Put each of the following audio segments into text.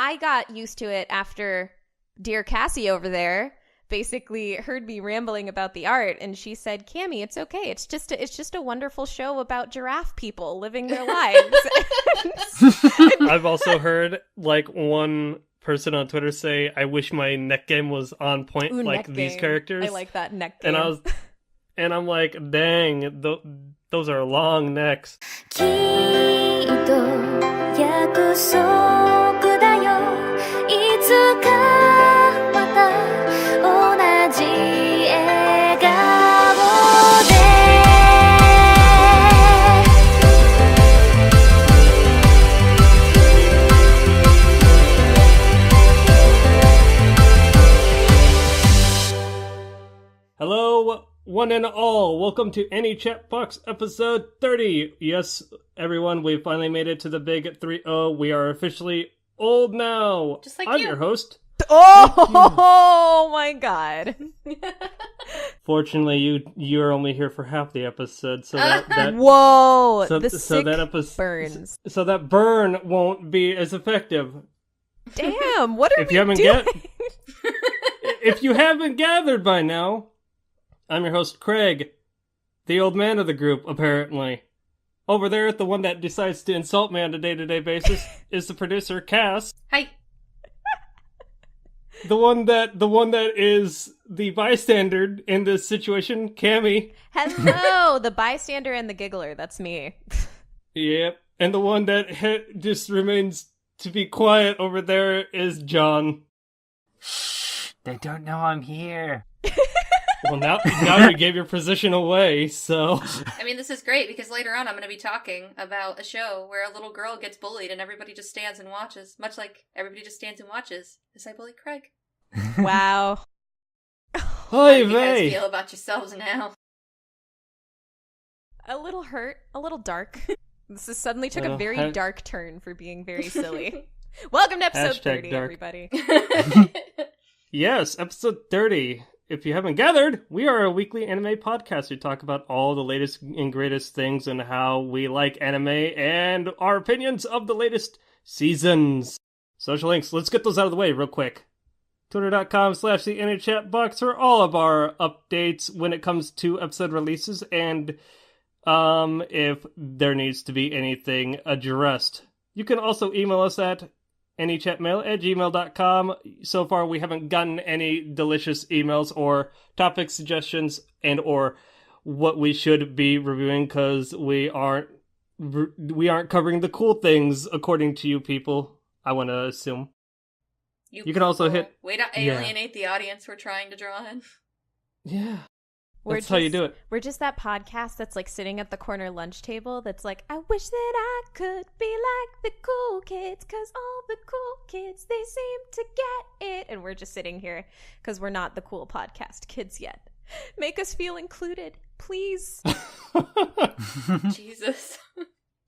I got used to it after dear Cassie over there basically heard me rambling about the art, and she said, Cammy, it's okay. It's just a wonderful show about giraffe people living their lives. I've also heard like one person on Twitter say, I wish my neck game was on point. Ooh, like these game. characters. I like that neck game. And I'm like, dang, those are long necks. Hello, one and all. Welcome to Any Chat Box episode 30. Yes, everyone, we finally made it to the big 3-0. We are officially old now. Just like I'm you. your host. Oh my god. Fortunately, you're only here for half the episode, so that whoa, so, the so sick that episode burns. So that burn won't be as effective. Damn, what are If we you haven't doing? If you haven't gathered by now, I'm your host, Craig, the old man of the group, apparently. Over there, the one that decides to insult me on a day-to-day basis, is the producer, Cass. Hi. The one that is the bystander in this situation, Cammy. Hello, the bystander and the giggler, that's me. Yep. And the one that just remains to be quiet over there is John. Shh, they don't know I'm here. Well, now you gave your position away, so... I mean, this is great because later on I'm going to be talking about a show where a little girl gets bullied and everybody just stands and watches. Much like everybody just stands and watches as I bully Craig. Wow. How do you guys feel about yourselves now? A little hurt, a little dark. This is suddenly took a very dark turn for being very silly. Welcome to episode 30, dark. Everybody. Yes, episode 30. If you haven't gathered, we are a weekly anime podcast. We talk about all the latest and greatest things and how we like anime and our opinions of the latest seasons. Social links, let's get those out of the way real quick. Twitter.com/the for all of our updates when it comes to episode releases and if there needs to be anything addressed. You can also email us at anychatmail@gmail.com. So far, we haven't gotten any delicious emails or topic suggestions and or what we should be reviewing because we aren't covering the cool things according to you people. I want to assume. You can also hit. Way to alienate the audience we're trying to draw in. Yeah. That's how you do it. We're just that podcast that's like sitting at the corner lunch table that's like, I wish that I could be like the cool kids because all the cool kids, they seem to get it. And we're just sitting here because we're not the cool podcast kids yet. Make us feel included, please. Jesus.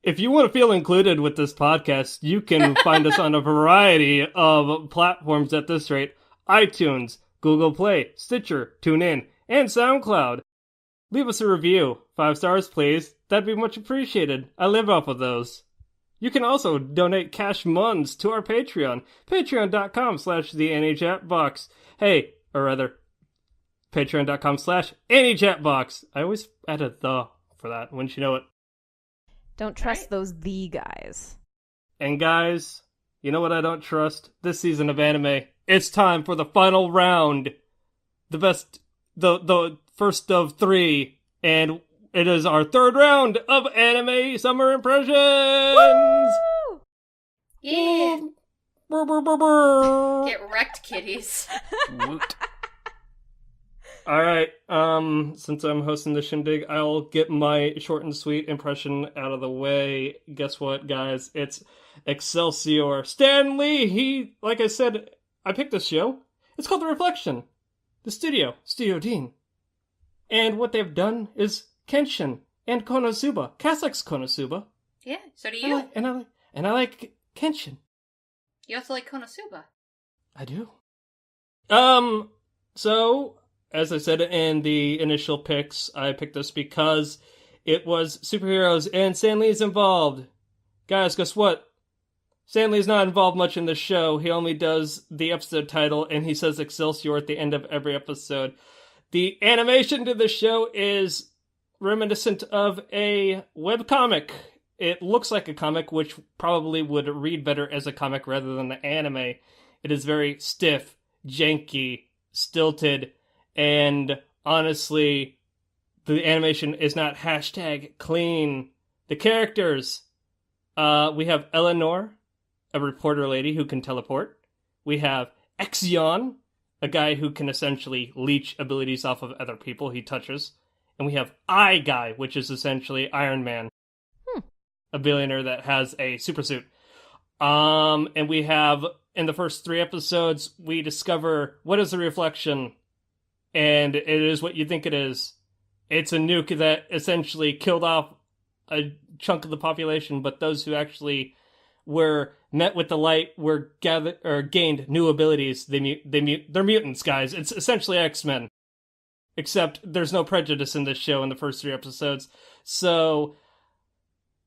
If you want to feel included with this podcast, you can find us on a variety of platforms at this rate. iTunes, Google Play, Stitcher, TuneIn, and SoundCloud. Leave us a review. 5 stars, please. That'd be much appreciated. I live off of those. You can also donate cash muns to our Patreon. Patreon.com/theanychatbox. Hey, or rather, Patreon.com/anychatbox. I always add a the for that, wouldn't you know it? Don't trust those the guys. And guys, you know what I don't trust? This season of anime. It's time for the final round. The best... The first of 3, and it is our 3rd round of anime summer impressions! Woo! Yeah! Brr, brr, brr, brr. Get wrecked, kitties. Woot. Alright, since I'm hosting the shindig, I'll get my short and sweet impression out of the way. Guess what, guys? It's Excelsior. Stan Lee, like I said, I picked this show. It's called The Reflection. The Studio Dean. And what they've done is Kenshin and Konosuba. Cass likes Konosuba. Yeah, so do you. And I like Kenshin. You also like Konosuba. I do. So, as I said in the initial picks, I picked this because it was superheroes and Stan Lee's involved. Guys, guess what? Stanley's not involved much in the show. He only does the episode title, and he says Excelsior at the end of every episode. The animation to the show is reminiscent of a webcomic. It looks like a comic, which probably would read better as a comic rather than the anime. It is very stiff, janky, stilted, and honestly, the animation is not hashtag clean. The characters, we have Eleanor, a reporter lady who can teleport. We have Exion, a guy who can essentially leech abilities off of other people he touches. And we have I Guy, which is essentially Iron Man, a billionaire that has a supersuit. And we have, in the first 3 episodes, we discover what is the reflection, and it is what you think it is. It's a nuke that essentially killed off a chunk of the population, but those who actually were met with the light were gathered or gained new abilities. They're mutants, guys. It's essentially X-Men, except there's no prejudice in this show in the first 3 episodes. So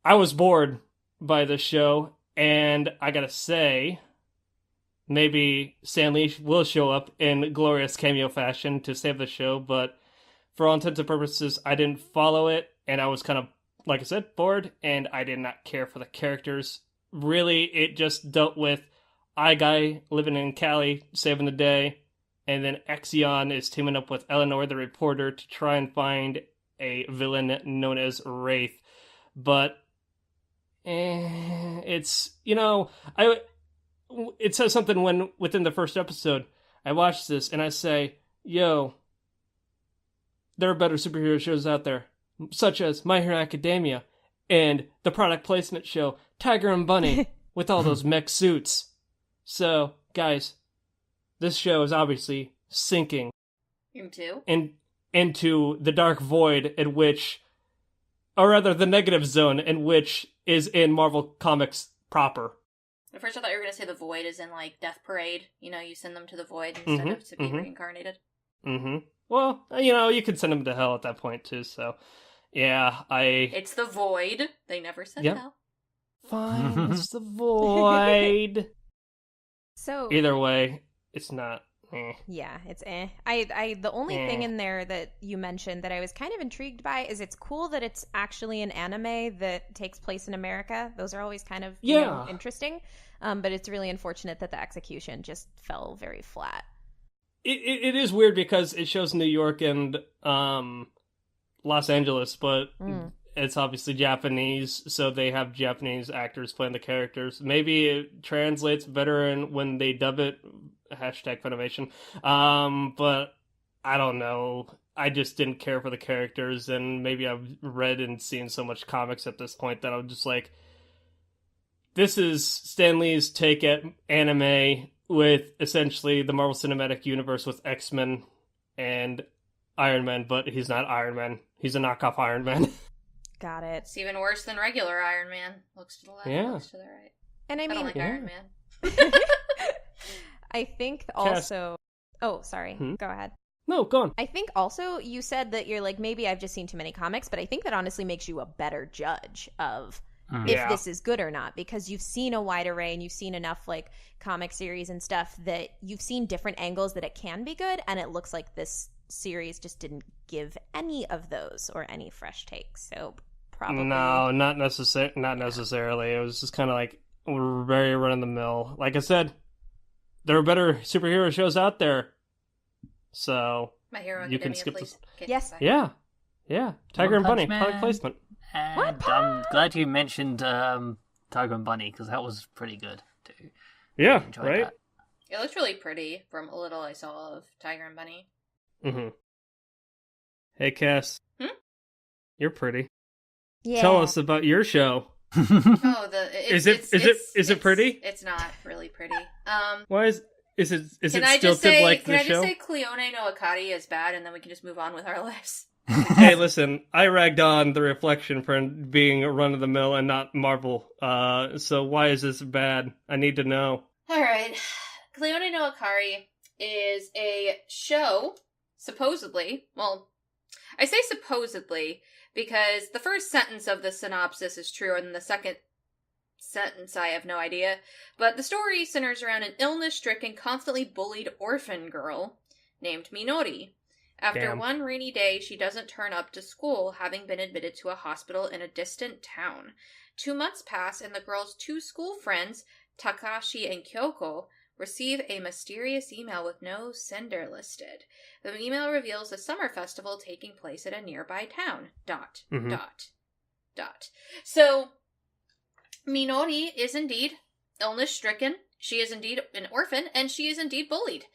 I was bored by this show, and I gotta say, maybe Stan Lee will show up in glorious cameo fashion to save the show, but for all intents and purposes, I didn't follow it, and I was kind of, like I said, bored, and I did not care for the characters. Really, it just dealt with I Guy living in Cali, saving the day, and then Exion is teaming up with Eleanor, the reporter, to try and find a villain known as Wraith. But it's, it says something when within the first episode I watch this and I say, yo, there are better superhero shows out there, such as My Hero Academia and the product placement show Tiger and Bunny with all those mech suits. So, guys, this show is obviously sinking into the dark void in which, or rather the negative zone in which is in Marvel Comics proper. At first I thought you were going to say the void is in, like, Death Parade. You send them to the void instead of to be reincarnated. Mm-hmm. Well, you could send them to hell at that point, too, so... Yeah, It's the void. They never said hell. Fine, it's the void. So... Either way, it's not... Yeah, it's the only thing in there that you mentioned that I was kind of intrigued by is it's cool that it's actually an anime that takes place in America. Those are always kind of interesting. But it's really unfortunate that the execution just fell very flat. It is weird because it shows New York and Los Angeles, but it's obviously Japanese, so they have Japanese actors playing the characters. Maybe it translates better when they dub it, hashtag Funimation. But I don't know. I just didn't care for the characters, and maybe I've read and seen so much comics at this point that I'm just like, this is Stan Lee's take at anime with essentially the Marvel Cinematic Universe with X-Men and Iron Man, but he's not Iron Man. He's a knockoff Iron Man. Got it. It's even worse than regular Iron Man. Looks to the left, looks to the right. And I mean, don't like Iron Man. I think also... Oh, sorry. Go ahead. No, go on. I think also you said that you're like, maybe I've just seen too many comics, but I think that honestly makes you a better judge of if this is good or not, because you've seen a wide array and you've seen enough like comic series and stuff that you've seen different angles that it can be good, and it looks like this series just didn't give any of those or any fresh takes. So probably not necessarily. It was just kind of like very run of the mill. Like I said, there are better superhero shows out there, so My Hero Academia, you can skip please. this. Yes. Yeah. Tiger and Bunny, Man. product placement. And I'm glad you mentioned Tiger and Bunny, because that was pretty good too. Yeah, Enjoyed right. that. It looked really pretty from a little I saw of Tiger and Bunny. Mm-hmm. Hey, Cass. You're pretty. Yeah. Tell us about your show. Oh, Is it pretty? It's not really pretty. Why is it Can I still just say? like Can the I show? just say Clione no Akari is bad, and then we can just move on with our lives? Hey, listen, I ragged on the Reflection for being a run of the mill and not Marvel. So why is this bad? I need to know. All right, Clione no Akari is a show. Supposedly, well, I say supposedly because the first sentence of the synopsis is true, and the second sentence, I have no idea. But the story centers around an illness-stricken, constantly bullied orphan girl named Minori. After Damn. one rainy day, she doesn't turn up to school, having been admitted to a hospital in a distant town. 2 months pass, and the girl's 2 school friends, Takashi and Kyoko, receive a mysterious email with no sender listed. The email reveals a summer festival taking place at a nearby town. ... So, Minori is indeed illness-stricken, she is indeed an orphan, and she is indeed bullied.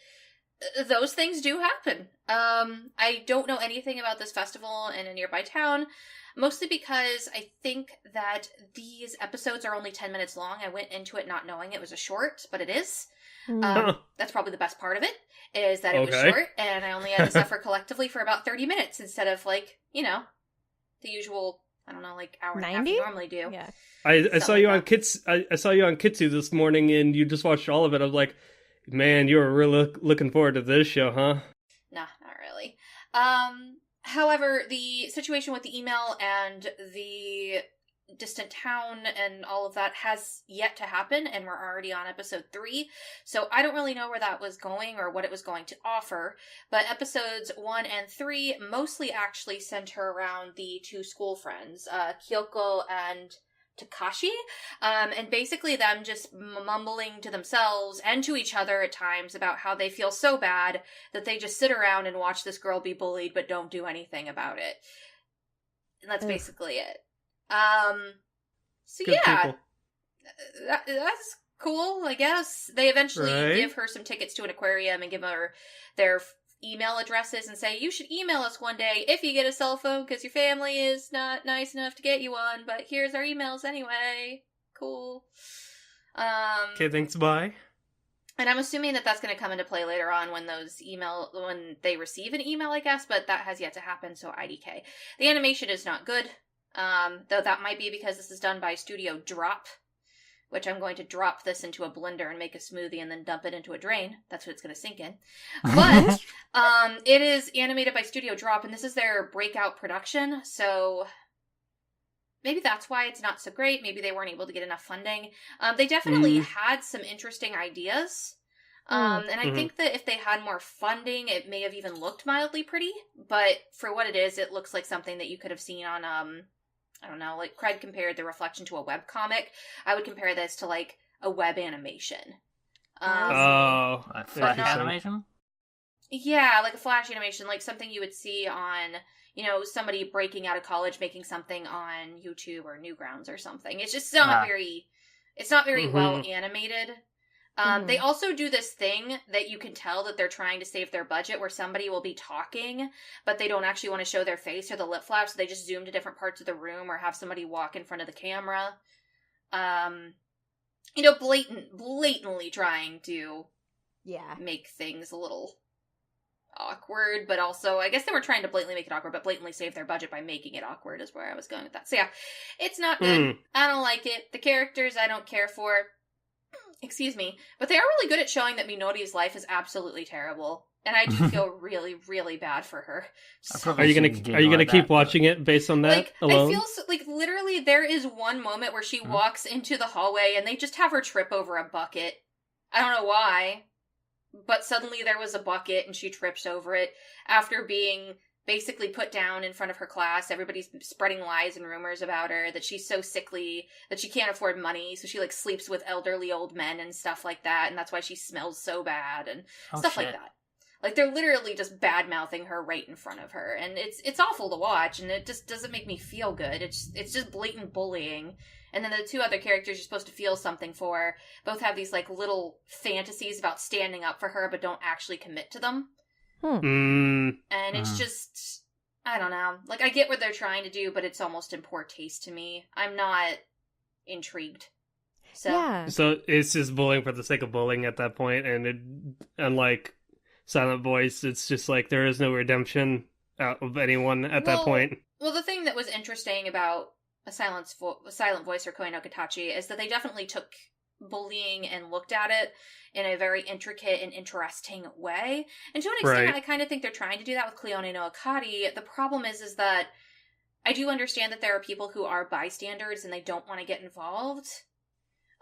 Those things do happen. I don't know anything about this festival in a nearby town, mostly because I think that these episodes are only 10 minutes long. I went into it not knowing it was a short, but it is. That's probably the best part of it, is that it was short, and I only had to suffer collectively for about 30 minutes instead of, like, you know, the usual, I don't know, like, hour and a half you normally do. Yeah. I saw you on I saw you on Kitsu this morning, and you just watched all of it. I was like, man, you were really looking forward to this show, huh? Nah, not really. However, the situation with the email and the distant town and all of that has yet to happen, and we're already on episode 3, so I don't really know where that was going or what it was going to offer, but episodes 1 and 3 mostly actually center around the 2 school friends, Kyoko and Takashi, and basically them just mumbling to themselves and to each other at times about how they feel so bad that they just sit around and watch this girl be bullied but don't do anything about it. And that's basically it. So Good yeah, people. That's cool, I guess. They eventually give her some tickets to an aquarium and give her their email addresses and say, you should email us one day if you get a cell phone because your family is not nice enough to get you one, but here's our emails anyway. Cool. Okay, thanks, bye. And I'm assuming that that's going to come into play later on when when they receive an email, I guess, but that has yet to happen, so IDK. The animation is not good, though that might be because this is done by Studio Drop, which I'm going to drop this into a blender and make a smoothie and then dump it into a drain. That's what it's going to sink in. But it is animated by Studio Drop, and this is their breakout production, so maybe that's why it's not so great. Maybe they weren't able to get enough funding. They definitely had some interesting ideas. And I think that if they had more funding, it may have even looked mildly pretty. But for what it is, it looks like something that you could have seen on, I don't know, like Craig compared the reflection to a webcomic. I would compare this to like a web animation. A flash animation? Yeah, like a flash animation, like something you would see on, you know, somebody breaking out of college making something on YouTube or Newgrounds or something. It's just not very well animated. They also do this thing that you can tell that they're trying to save their budget where somebody will be talking, but they don't actually want to show their face or the lip flap, so they just zoom to different parts of the room or have somebody walk in front of the camera. You know, blatantly trying to make things a little awkward, but also, I guess they were trying to blatantly make it awkward, but blatantly save their budget by making it awkward is where I was going with that. So yeah, it's not good. I don't like it. The characters I don't care for. Excuse me. But they are really good at showing that Minori's life is absolutely terrible. And I do feel really, really bad for her. So, are you gonna keep watching it based on that alone? I feel like literally there is one moment where she walks into the hallway and they just have her trip over a bucket. I don't know why, but suddenly there was a bucket and she trips over it after being basically put down in front of her class. Everybody's spreading lies and rumors about her, that she's so sickly that she can't afford money, so she like sleeps with elderly old men and stuff like that, and that's why she smells so bad and stuff like that. Like, they're literally just bad-mouthing her right in front of her, and it's awful to watch, and it just doesn't make me feel good. It's just blatant bullying. And then the 2 other characters you're supposed to feel something for both have these like little fantasies about standing up for her, but don't actually commit to them. And it's just, I don't know. Like, I get what they're trying to do, but it's almost in poor taste to me. I'm not intrigued. So it's just bullying for the sake of bullying at that point, and unlike Silent Voice, it's just like there is no redemption out of anyone at that point. Well, the thing that was interesting about a Silent Voice or Koi no Katachi is that they definitely took bullying and looked at it in a very intricate and interesting way. And to an extent, I kind of think they're trying to do that with Clione no Akari. The problem is that I do understand that there are people who are bystanders and they don't want to get involved.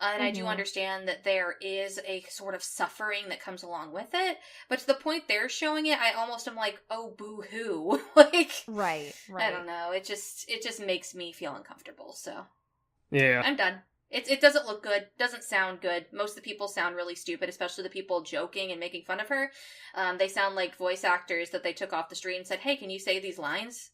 And I do understand that there is a sort of suffering that comes along with it. But to the point they're showing it, I almost am like, oh, boo-hoo. Like, Right. I don't know. It just makes me feel uncomfortable, so. Yeah. I'm done. It doesn't look good. Doesn't sound good. Most of the people sound really stupid, especially the people joking and making fun of her. They sound like voice actors that they took off the street and said, hey, can you say these lines?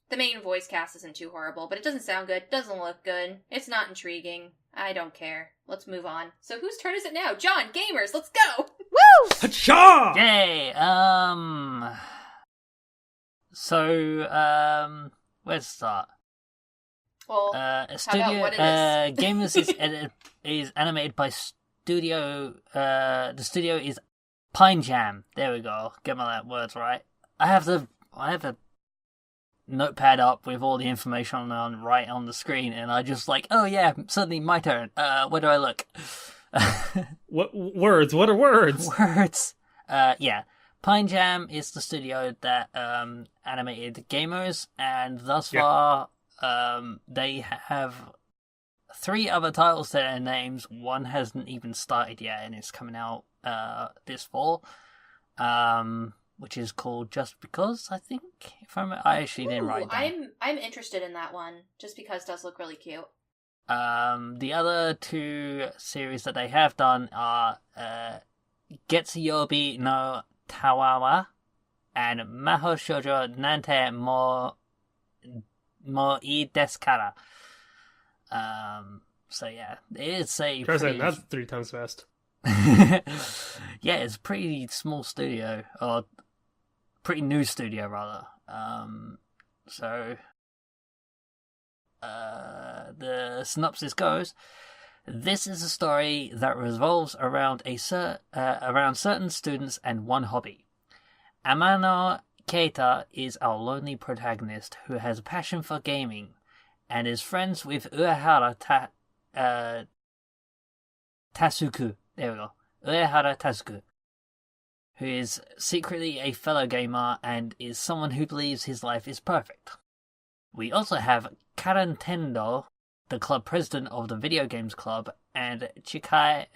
The main voice cast isn't too horrible, but it doesn't sound good, doesn't look good, it's not intriguing. I don't care. Let's move on. So whose turn is it now? John, gamers, let's go! Woo! Ha-cha! Yay! Where to start? Well, A studio, how about what it is? Gamers is animated by studio. The studio is Pine Jam. There we go. Get my words right. I have a notepad up with all the information on right on the screen, and I just like, oh yeah, suddenly my turn. Where do I look? What words? What are words? Words. Yeah. Pine Jam is the studio that animated Gamers, and thus far, they have 3 other titles to their names. One hasn't even started yet, and it's coming out this fall. Which is called Just Because, I think. If I actually didn't write it down. I'm interested in that one. Just Because does look really cute. The other 2 series that they have done are Getsuyobi no Tawawa and Maho Shoujo Nante mo ii desu kara. So yeah, it's a President, that's 3 times fast. Yeah, it's a pretty small studio, or pretty new studio rather. The synopsis goes: this is a story that revolves around around certain students and one hobby. Amano Keita is our lonely protagonist who has a passion for gaming and is friends with Uehara Tasuku. There we go. Uehara Tasuku, who is secretly a fellow gamer and is someone who believes his life is perfect. We also have Karantendo, the club president of the video games club, and Chiaki,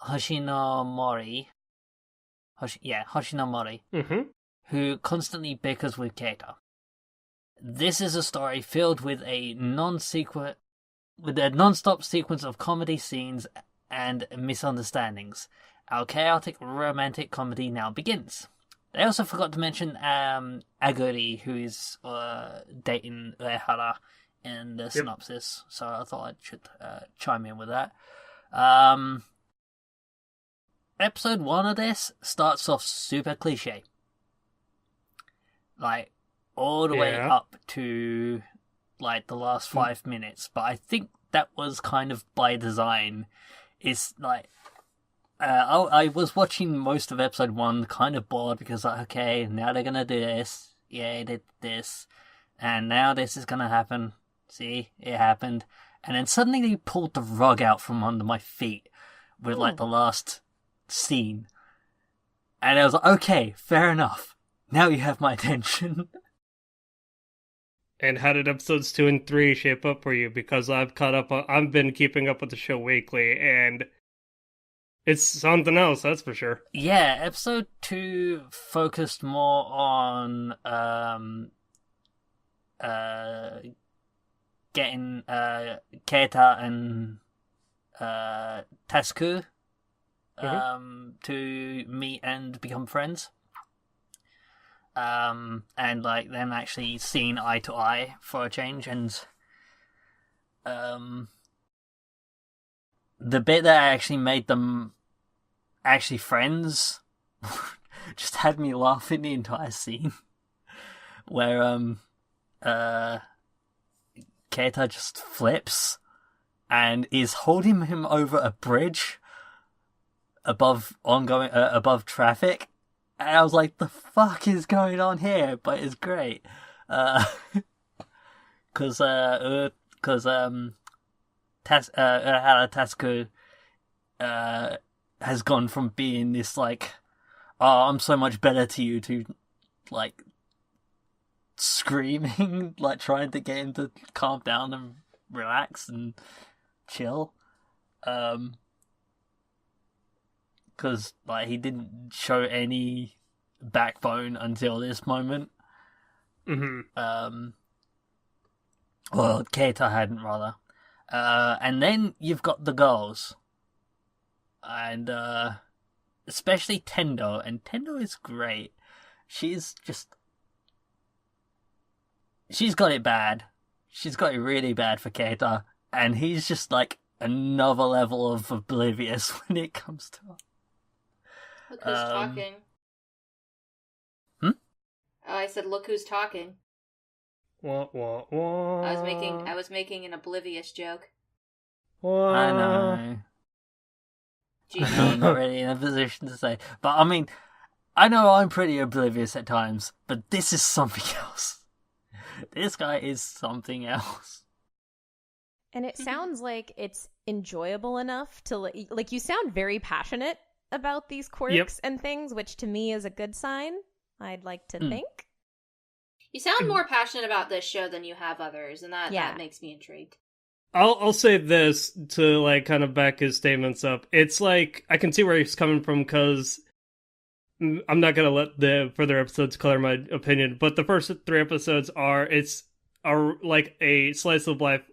Hoshinomori, who constantly bickers with Keita. This is a story filled with a non-stop sequence of comedy scenes and misunderstandings. Our chaotic romantic comedy now begins. They also forgot to mention Akari, who is dating Uehara in the synopsis, so I thought I should chime in with that. Episode 1 of this starts off super cliche. Like, all the way up to, like, the last 5 minutes, but I think that was kind of by design. It's like, I was watching most of episode 1 kind of bored because, like, okay, now they're gonna do this. Yeah, they did this. And now this is gonna happen. See, it happened. And then suddenly they pulled the rug out from under my feet with, like, the last scene. And I was like, okay, fair enough. Now you have my attention. And how did episodes 2 and 3 shape up for you? Because I've been keeping up with the show weekly, and it's something else, that's for sure. Yeah, episode 2 focused more on getting Keita and Tasuku to meet and become friends. And like them actually seeing eye to eye for a change, and the bit that actually made them actually friends just had me laughing the entire scene, where Keita just flips and is holding him over a bridge above traffic. And I was like, the fuck is going on here? But it's great. Because Tasuku has gone from being this, like, oh, I'm so much better to you, to, like, screaming, like trying to get him to calm down and relax and chill. Because like he didn't show any backbone until this moment. Mm-hmm. Well, Keita hadn't, rather. And then you've got the girls. And, especially Tendo. And Tendo is great. She's got it bad. She's got it really bad for Keita. And he's just, like, another level of oblivious when it comes to her. Look who's talking. Hmm? Oh, I said, look who's talking. Wah, wah, wah. I was making an oblivious joke. Wah. I know. I'm not really in a position to say. But, I mean, I know I'm pretty oblivious at times, but this is something else. This guy is something else. And it sounds like it's enjoyable enough to, like, you sound very passionate about these quirks and things, which to me is a good sign, I'd like to think. You sound more passionate about this show than you have others, and that makes me intrigued. I'll say this to, like, kind of back his statements up. It's like, I can see where he's coming from, because I'm not going to let the further episodes color my opinion, but the first 3 episodes are like a slice of life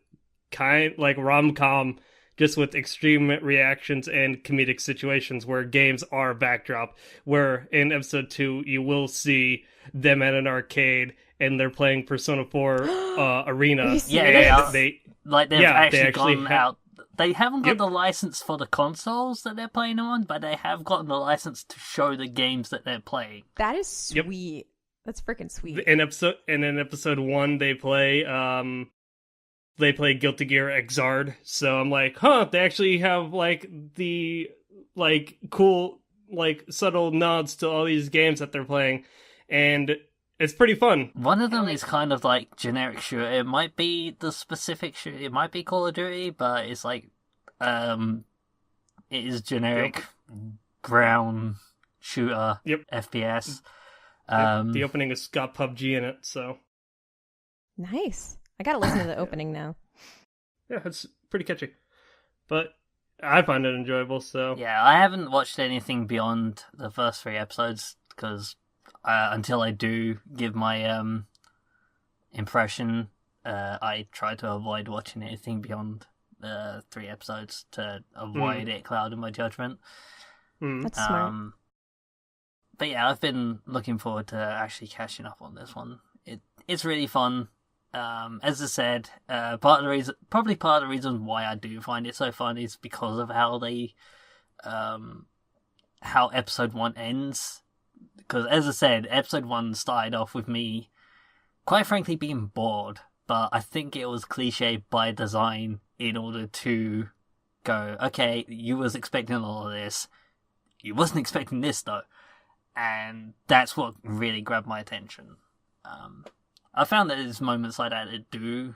kind, like rom-com, just with extreme reactions and comedic situations where games are a backdrop, where in episode 2 you will see them at an arcade and they're playing Persona 4 Arena. Yeah, they've actually gone have... out. They haven't got the license for the consoles that they're playing on, but they have gotten the license to show the games that they're playing. That is sweet. That's freaking sweet. In episode 1 they play Guilty Gear Xrd, so I'm like, they actually have, like, the, like, cool, like, subtle nods to all these games that they're playing, and it's pretty fun. One of them is kind of like generic shooter. It might be the specific shooter, it might be Call of Duty, but it's like, it is generic ground shooter FPS. The opening has got PUBG in it, so. Nice. I gotta listen to the opening now. Yeah, it's pretty catchy. But I find it enjoyable, so. Yeah, I haven't watched anything beyond the first 3 episodes, because until I do give my impression, I try to avoid watching anything beyond 3 episodes to avoid it clouding my judgment. That's smart. But yeah, I've been looking forward to actually catching up on this one. It's really fun. As I said, part of the reason why I do find it so fun is because of how they, how episode 1 ends. Because as I said, episode 1 started off with me, quite frankly, being bored. But I think it was cliche by design in order to go, okay, you was expecting all of this. You wasn't expecting this though. And that's what really grabbed my attention. I found that there's moments like that that do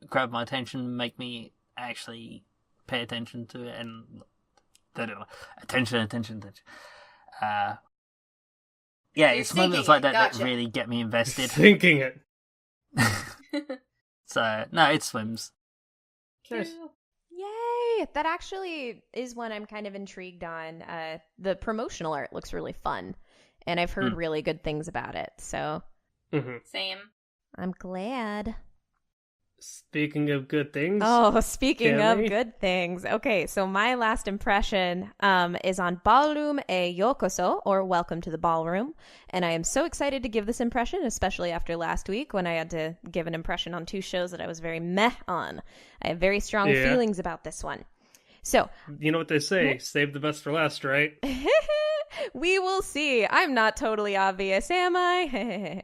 grab my attention, make me actually pay attention to it, and attention. Yeah, it's moments like that that really get me invested. Thinking it. So, no, it swims. Nice. Yay! That actually is one I'm kind of intrigued on. The promotional art looks really fun, and I've heard really good things about it, so... Same. I'm glad. Speaking of good things. Oh, speaking of good things. Okay, so my last impression is on Ballroom e Youkoso, or Welcome to the Ballroom. And I am so excited to give this impression, especially after last week when I had to give an impression on 2 shows that I was very meh on. I have very strong feelings about this one. So, you know what they say, save the best for last, right? We will see. I'm not totally obvious, am I?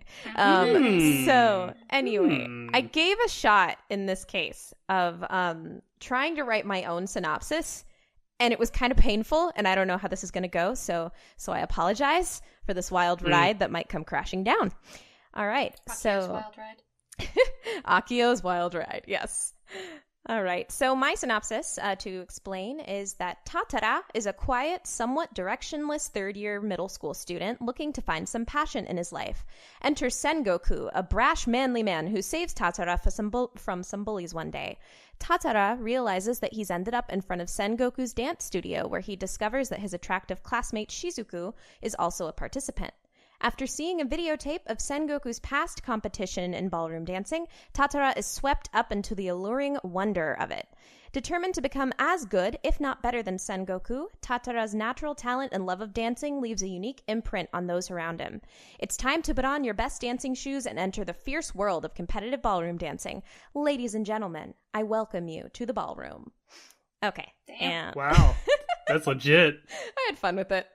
So, anyway, I gave a shot in this case of trying to write my own synopsis, and it was kind of painful, and I don't know how this is going to go, so I apologize for this wild ride that might come crashing down. All right, Akio's wild ride. Akio's wild ride, yes. All right. So my synopsis, to explain, is that Tatara is a quiet, somewhat directionless third-year middle school student looking to find some passion in his life. Enter Sengoku, a brash, manly man who saves Tatara from some bullies one day. Tatara realizes that he's ended up in front of Sengoku's dance studio, where he discovers that his attractive classmate Shizuku is also a participant. After seeing a videotape of Sengoku's past competition in ballroom dancing, Tatara is swept up into the alluring wonder of it. Determined to become as good, if not better than Sengoku, Tatara's natural talent and love of dancing leaves a unique imprint on those around him. It's time to put on your best dancing shoes and enter the fierce world of competitive ballroom dancing. Ladies and gentlemen, I welcome you to the ballroom. Okay. And... Wow. That's legit. I had fun with it.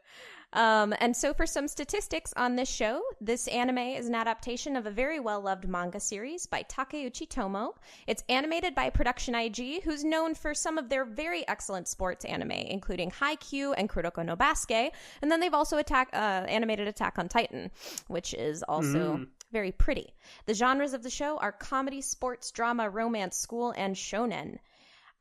And so for some statistics on this show, this anime is an adaptation of a very well-loved manga series by Takeuchi Tomo. It's animated by Production IG, who's known for some of their very excellent sports anime, including Haikyuu and Kuroko no Basuke. And then they've also animated Attack on Titan, which is also very pretty. The genres of the show are comedy, sports, drama, romance, school, and shonen.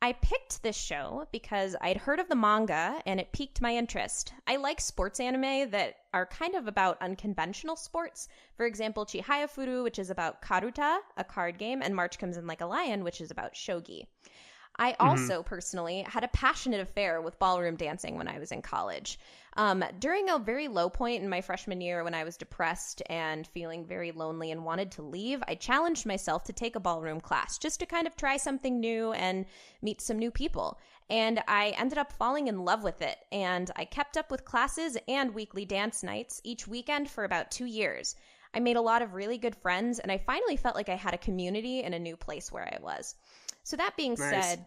I picked this show because I'd heard of the manga and it piqued my interest. I like sports anime that are kind of about unconventional sports. For example, Chihaya Furu, which is about Karuta, a card game, and March Comes In Like a Lion, which is about shogi. I also personally had a passionate affair with ballroom dancing when I was in college. During a very low point in my freshman year when I was depressed and feeling very lonely and wanted to leave, I challenged myself to take a ballroom class just to kind of try something new and meet some new people. And I ended up falling in love with it. And I kept up with classes and weekly dance nights each weekend for about 2 years. I made a lot of really good friends, and I finally felt like I had a community in a new place where I was. So that being said,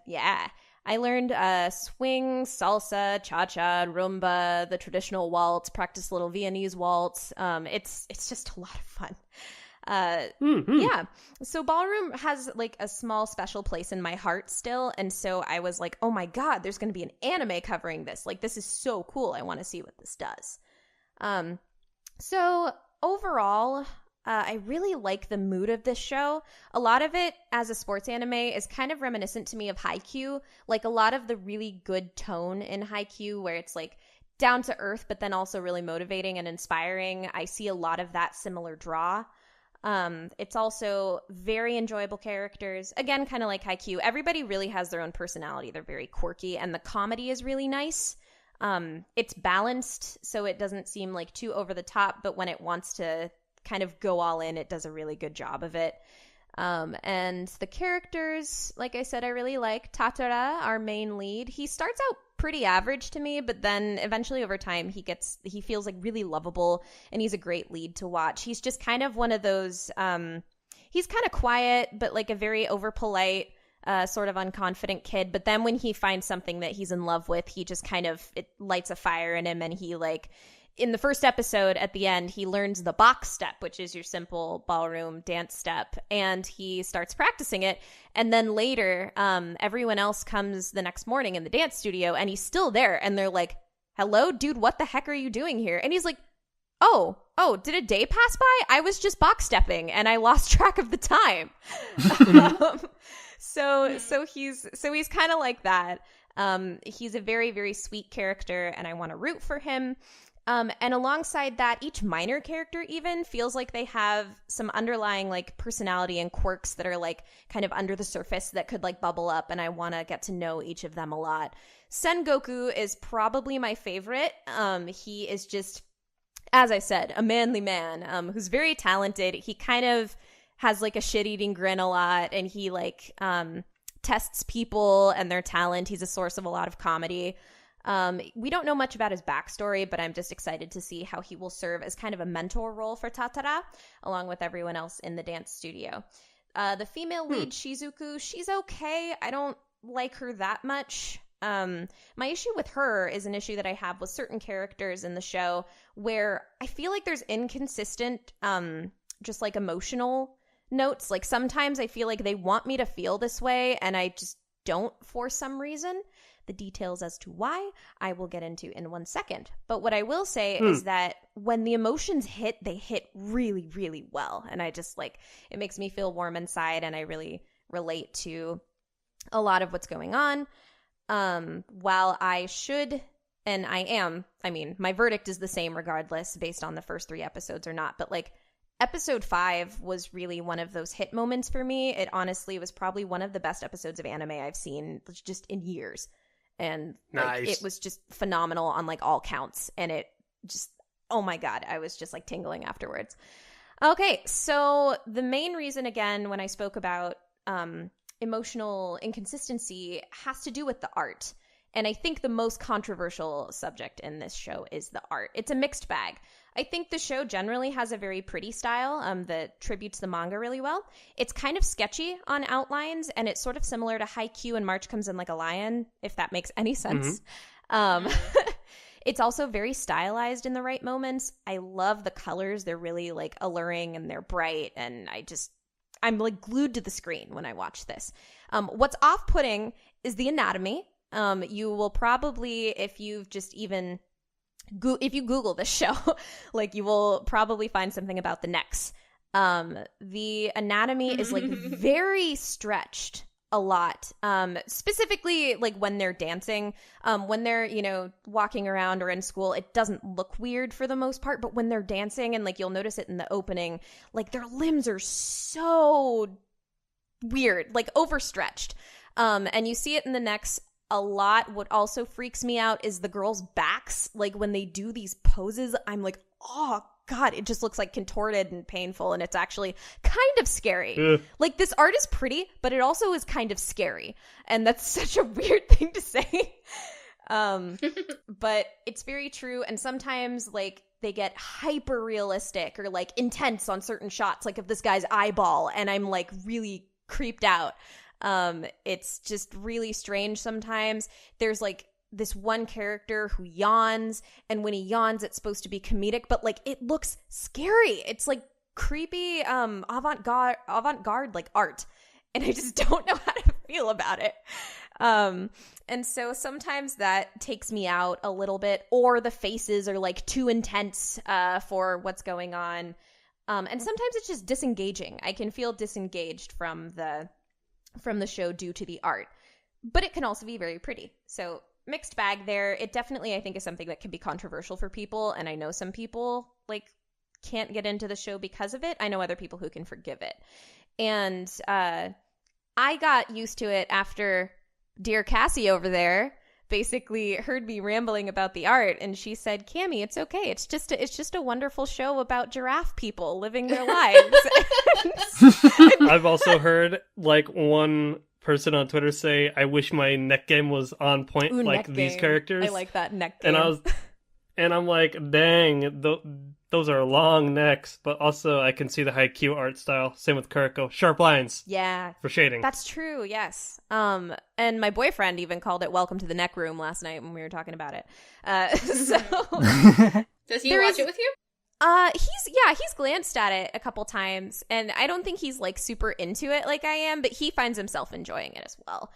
I learned swing, salsa, cha-cha, rumba, the traditional waltz, practiced a little Viennese waltz. It's just a lot of fun. Yeah. So ballroom has like a small special place in my heart still. And so I was like, oh my God, there's going to be an anime covering this. Like, this is so cool. I want to see what this does. So overall, I really like the mood of this show. A lot of it, as a sports anime, is kind of reminiscent to me of Haikyuu. Like, a lot of the really good tone in Haikyuu, where it's like down to earth, but then also really motivating and inspiring. I see a lot of that similar draw. It's also very enjoyable characters. Again, kind of like Haikyuu. Everybody really has their own personality. They're very quirky, and the comedy is really nice. It's balanced, so it doesn't seem like too over the top, but when it wants to kind of go all in, it does a really good job of it. And the characters, like I said, I really like. Tatara, our main lead, he starts out pretty average to me, but then eventually over time he feels like really lovable, and he's a great lead to watch. He's just kind of one of those, he's kind of quiet, but like a very over-polite, sort of unconfident kid. But then when he finds something that he's in love with, he just kind of, it lights a fire in him, and he like, in the first episode, at the end, he learns the box step, which is your simple ballroom dance step, and he starts practicing it. And then later, everyone else comes the next morning in the dance studio, and he's still there, and they're like, hello, dude, what the heck are you doing here? And he's like, oh, did a day pass by? I was just box stepping, and I lost track of the time. So he's kind of like that. He's a very, very sweet character, and I want to root for him. And alongside that, each minor character even feels like they have some underlying like personality and quirks that are like kind of under the surface that could like bubble up, and I want to get to know each of them a lot. Sengoku is probably my favorite. He is just, as I said, a manly man who's very talented. He kind of has like a shit-eating grin a lot, and he like tests people and their talent. He's a source of a lot of comedy. We don't know much about his backstory, but I'm just excited to see how he will serve as kind of a mentor role for Tatara, along with everyone else in the dance studio. The female lead, Shizuku, she's okay. I don't like her that much. My issue with her is an issue that I have with certain characters in the show, where I feel like there's inconsistent, just like emotional notes. Like sometimes I feel like they want me to feel this way, and I just don't for some reason. The details as to why I will get into in 1 second. But what I will say is that when the emotions hit, they hit really, really well. And I just like, it makes me feel warm inside, and I really relate to a lot of what's going on. While I should, and I am, I mean, my verdict is the same regardless based on the first 3 episodes or not, but like episode 5 was really one of those hit moments for me. It honestly was probably one of the best episodes of anime I've seen just in years. And like, it was just phenomenal on like all counts. And it just, oh my God, I was just like tingling afterwards. Okay, so the main reason, again, when I spoke about emotional inconsistency has to do with the art. And I think the most controversial subject in this show is the art. It's a mixed bag. I think the show generally has a very pretty style that tributes the manga really well. It's kind of sketchy on outlines, and it's sort of similar to Haikyuu and March Comes in Like a Lion, if that makes any sense. It's also very stylized in the right moments. I love the colors. They're really like alluring and they're bright, and I'm like glued to the screen when I watch this. What's off-putting is the anatomy. You will probably, if you've just even if you Google this show, like you will probably find something about the necks. The anatomy is like very stretched a lot. Specifically like when they're dancing, when they're, you know, walking around or in school, it doesn't look weird for the most part, but when they're dancing, and like you'll notice it in the opening, like their limbs are so weird, like overstretched. And you see it in the necks a lot. What also freaks me out is the girls' backs. Like when they do these poses, I'm like, oh God, it just looks like contorted and painful, and it's actually kind of scary. Like this art is pretty, but it also is kind of scary, and that's such a weird thing to say. But it's very true, and sometimes like they get hyper realistic or like intense on certain shots, like of this guy's eyeball, and I'm like really creeped out. It's just really strange sometimes. There's like this one character who yawns, and when he yawns, it's supposed to be comedic, but like it looks scary. It's like creepy, avant-garde like art, and I just don't know how to feel about it. And so sometimes that takes me out a little bit, or the faces are like too intense for what's going on. And sometimes it's just disengaging. I can feel disengaged from the show due to the art, but it can also be very pretty. So mixed bag there. It definitely, I think, is something that can be controversial for people, and I know some people like can't get into the show because of it. I know other people who can forgive it, and I got used to it after dear Cassie over there basically heard me rambling about the art, and she said, Cammy, it's okay, it's just a wonderful show about giraffe people living their lives. I've also heard like one person on Twitter say, I wish my neck game was on point. Ooh, like these characters. I like that neck game. And I'm like, dang, those are long necks, but also I can see the Haikyuu art style. Same with Kuriko. Sharp lines. Yeah. For shading. That's true, yes. And my boyfriend even called it Welcome to the Neck Room last night when we were talking about it. So Does he watch it with you? He's glanced at it a couple times, and I don't think he's like super into it like I am, but he finds himself enjoying it as well.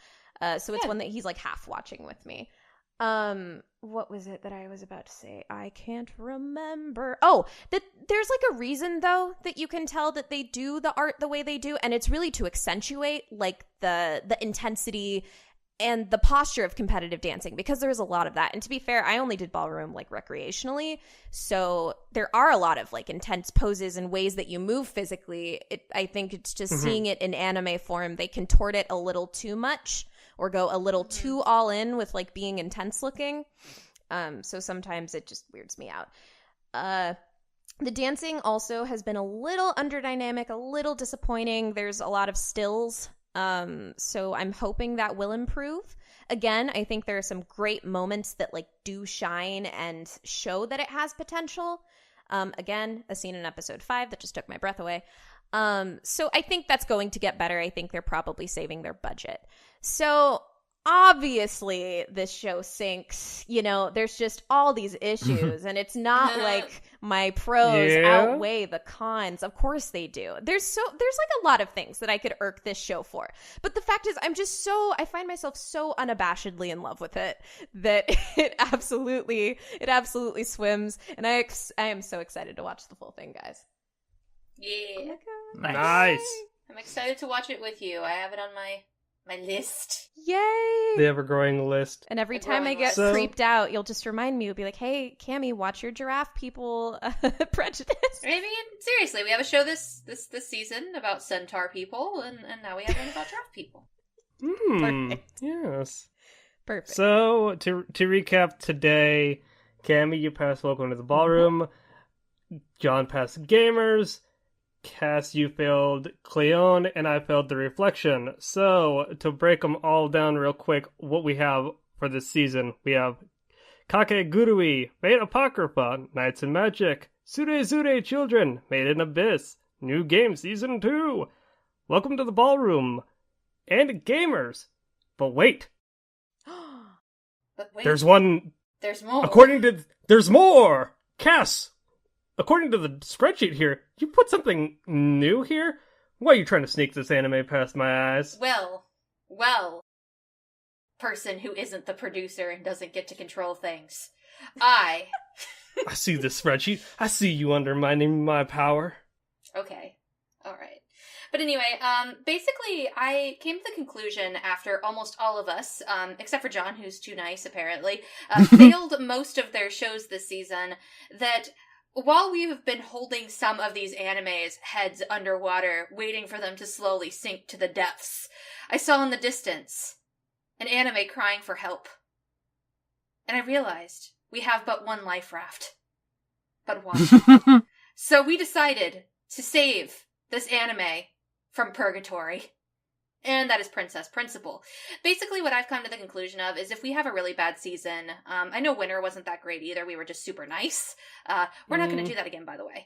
So it's one that he's like half watching with me. What was it that I was about to say? I can't remember. Oh, that there's like a reason though that you can tell that they do the art the way they do, and it's really to accentuate like the intensity and the posture of competitive dancing, because there's a lot of that. And to be fair, I only did ballroom like recreationally, so there are a lot of like intense poses and ways that you move physically. I think it's just seeing it in anime form, they contort it a little too much or go a little too all in with like being intense looking. So sometimes it just weirds me out. The dancing also has been a little underdynamic, a little disappointing. There's a lot of stills. So I'm hoping that will improve. Again, I think there are some great moments that like do shine and show that it has potential. Again, a scene in episode 5 that just took my breath away. So I think that's going to get better. I think they're probably saving their budget. So obviously this show sinks, you know, there's just all these issues, and it's not like my pros outweigh the cons. Of course they do. There's like a lot of things that I could irk this show for, but the fact is I find myself so unabashedly in love with it that it absolutely swims, and I am so excited to watch the full thing, guys. Yeah. Oh my God. Nice. I'm excited to watch it with you. I have it on my list. Yay! The ever-growing list. And every The time I growing get list. creeped out, you'll just remind me. You'll be like, hey, Cammy, watch your giraffe people prejudice. I mean, seriously, we have a show this season about centaur people, and now we have one about giraffe people. Perfect. Yes. Perfect. So, to recap today, Cammy, you passed Welcome to the Ballroom. John passed Gamers. Cass, you failed Clione, and I failed The Reflection. So, to break them all down real quick, what we have for this season, we have Kakegurui, Fate Apocrypha, Knights and Magic, Surezure Children, Made in Abyss, New Game Season 2, Welcome to the Ballroom, and Gamers. But wait, But wait, there's one. There's more. There's more! Cass! According to the spreadsheet here, you put something new here? Why are you trying to sneak this anime past my eyes? Well, person who isn't the producer and doesn't get to control things. I see this spreadsheet. I see you undermining my power. Okay. Alright. But anyway, basically, I came to the conclusion after almost all of us, except for John, who's too nice, apparently, failed most of their shows this season, that while we've been holding some of these animes' heads underwater, waiting for them to slowly sink to the depths, I saw in the distance an anime crying for help. And I realized we have but one life raft. But one. So we decided to save this anime from purgatory. And that is Princess Principal. Basically, what I've come to the conclusion of is if we have a really bad season, I know Winter wasn't that great either, we were just super nice. We're not going to do that again, by the way.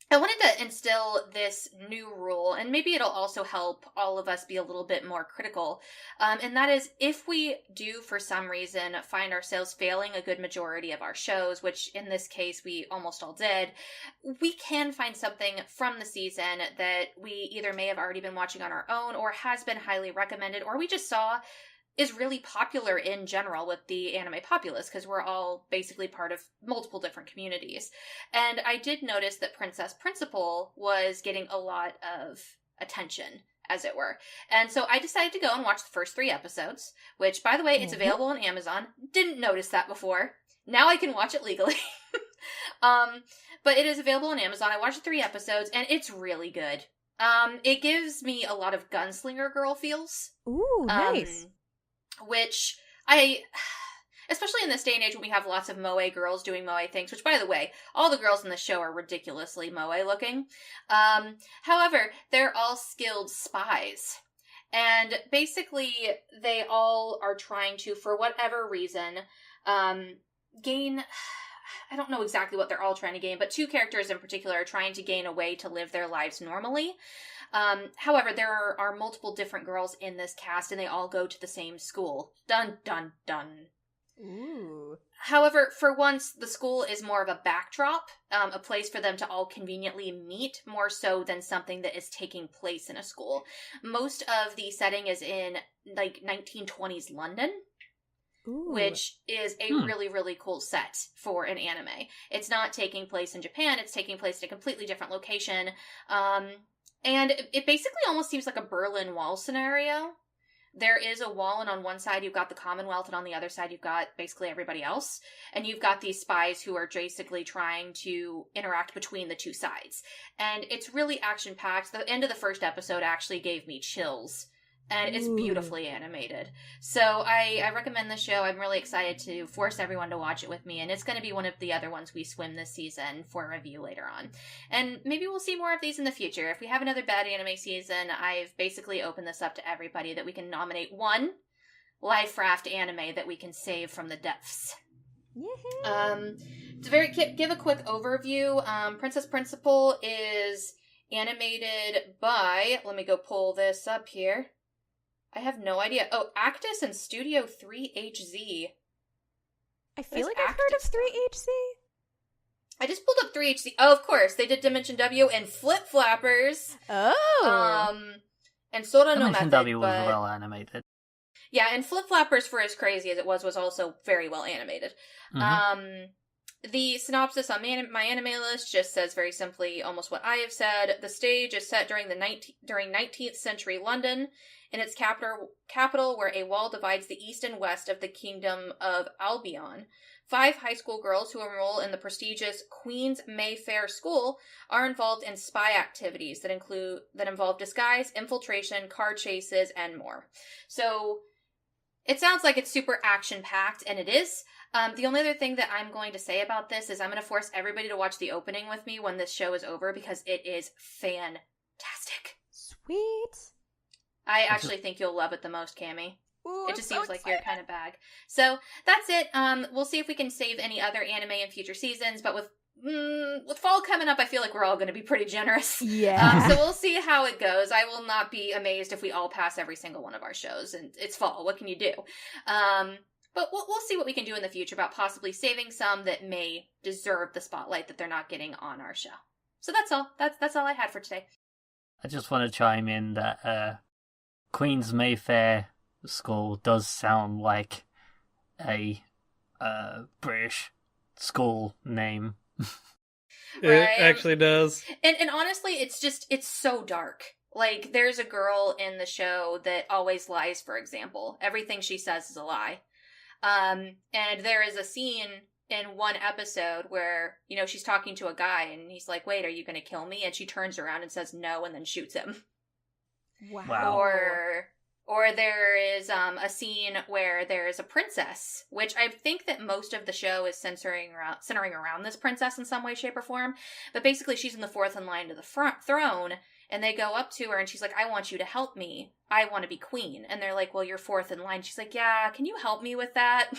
I wanted to instill this new rule, and maybe it'll also help all of us be a little bit more critical. And that is, if we do, for some reason, find ourselves failing a good majority of our shows, which in this case we almost all did, we can find something from the season that we either may have already been watching on our own, or has been highly recommended, or we just saw is really popular in general with the anime populace, because we're all basically part of multiple different communities. And I did notice that Princess Principal was getting a lot of attention, as it were. And so I decided to go and watch the first 3 episodes, which, by the way, it's available on Amazon. Didn't notice that before. Now I can watch it legally. But it is available on Amazon. I watched 3 episodes, and it's really good. It gives me a lot of Gunslinger Girl feels. Ooh, nice. Which especially in this day and age when we have lots of moe girls doing moe things, which, by the way, all the girls in the show are ridiculously moe looking. However, they're all skilled spies. And basically, they all are trying to, for whatever reason, gain... I don't know exactly what they're all trying to gain, but 2 characters in particular are trying to gain a way to live their lives normally. However, there are multiple different girls in this cast, and they all go to the same school. Dun, dun, dun. Ooh. However, for once, the school is more of a backdrop, a place for them to all conveniently meet, more so than something that is taking place in a school. Most of the setting is in, 1920s London. Ooh. Which is a really, really cool set for an anime. It's not taking place in Japan, it's taking place in a completely different location. And it basically almost seems like a Berlin Wall scenario. There is a wall, and on one side you've got the Commonwealth, and on the other side you've got basically everybody else. And you've got these spies who are basically trying to interact between the 2 sides. And it's really action-packed. The end of the first episode actually gave me chills. And it's beautifully animated. So I recommend this show. I'm really excited to force everyone to watch it with me. And it's going to be one of the other ones we swim this season for review later on. And maybe we'll see more of these in the future. If we have another bad anime season, I've basically opened this up to everybody that we can nominate one life raft anime that we can save from the depths. To give a quick overview, Princess Principal is animated by, let me go pull this up here. I have no idea. Oh, Actus and Studio 3HZ. I feel like I've heard of 3HZ. I just pulled up 3HZ. Oh, of course. They did Dimension W and Flip Flappers. Oh. And Sora no Dimension Method. W was well animated. Yeah, and Flip Flappers, for as crazy as it was also very well animated. Mm-hmm. The synopsis on my anime list just says very simply almost what I have said. The stage is set during 19th century London, in its capital where a wall divides the east and west of the kingdom of Albion. 5 high school girls who enroll in the prestigious Queen's Mayfair School are involved in spy activities that involve disguise, infiltration, car chases, and more. So it sounds like it's super action-packed, and it is. The only other thing that I'm going to say about this is I'm going to force everybody to watch the opening with me when this show is over because it is fantastic. Sweet. I actually think you'll love it the most, Cammie. Ooh, it just seems like your kind of bag. So that's it. We'll see if we can save any other anime in future seasons, but with fall coming up, I feel like we're all going to be pretty generous. Yeah. So we'll see how it goes. I will not be amazed if we all pass every single one of our shows, and it's fall. What can you do? But we'll see what we can do in the future about possibly saving some that may deserve the spotlight that they're not getting on our show. So that's all. That's all I had for today. I just want to chime in that Queen's Mayfair School does sound like a British school name. It Right. actually does. And honestly, it's so dark. Like, there's a girl in the show that always lies, for example. Everything she says is a lie. And there is a scene in one episode where, she's talking to a guy and he's like, wait, are you going to kill me? And she turns around and says no and then shoots him. Wow. Or there is a scene where there is a princess, which I think that most of the show is centering around this princess in some way, shape, or form. But basically, she's in the fourth in line to the throne, and they go up to her, and she's like, I want you to help me. I want to be queen. And they're like, well, you're fourth in line. She's like, yeah, can you help me with that?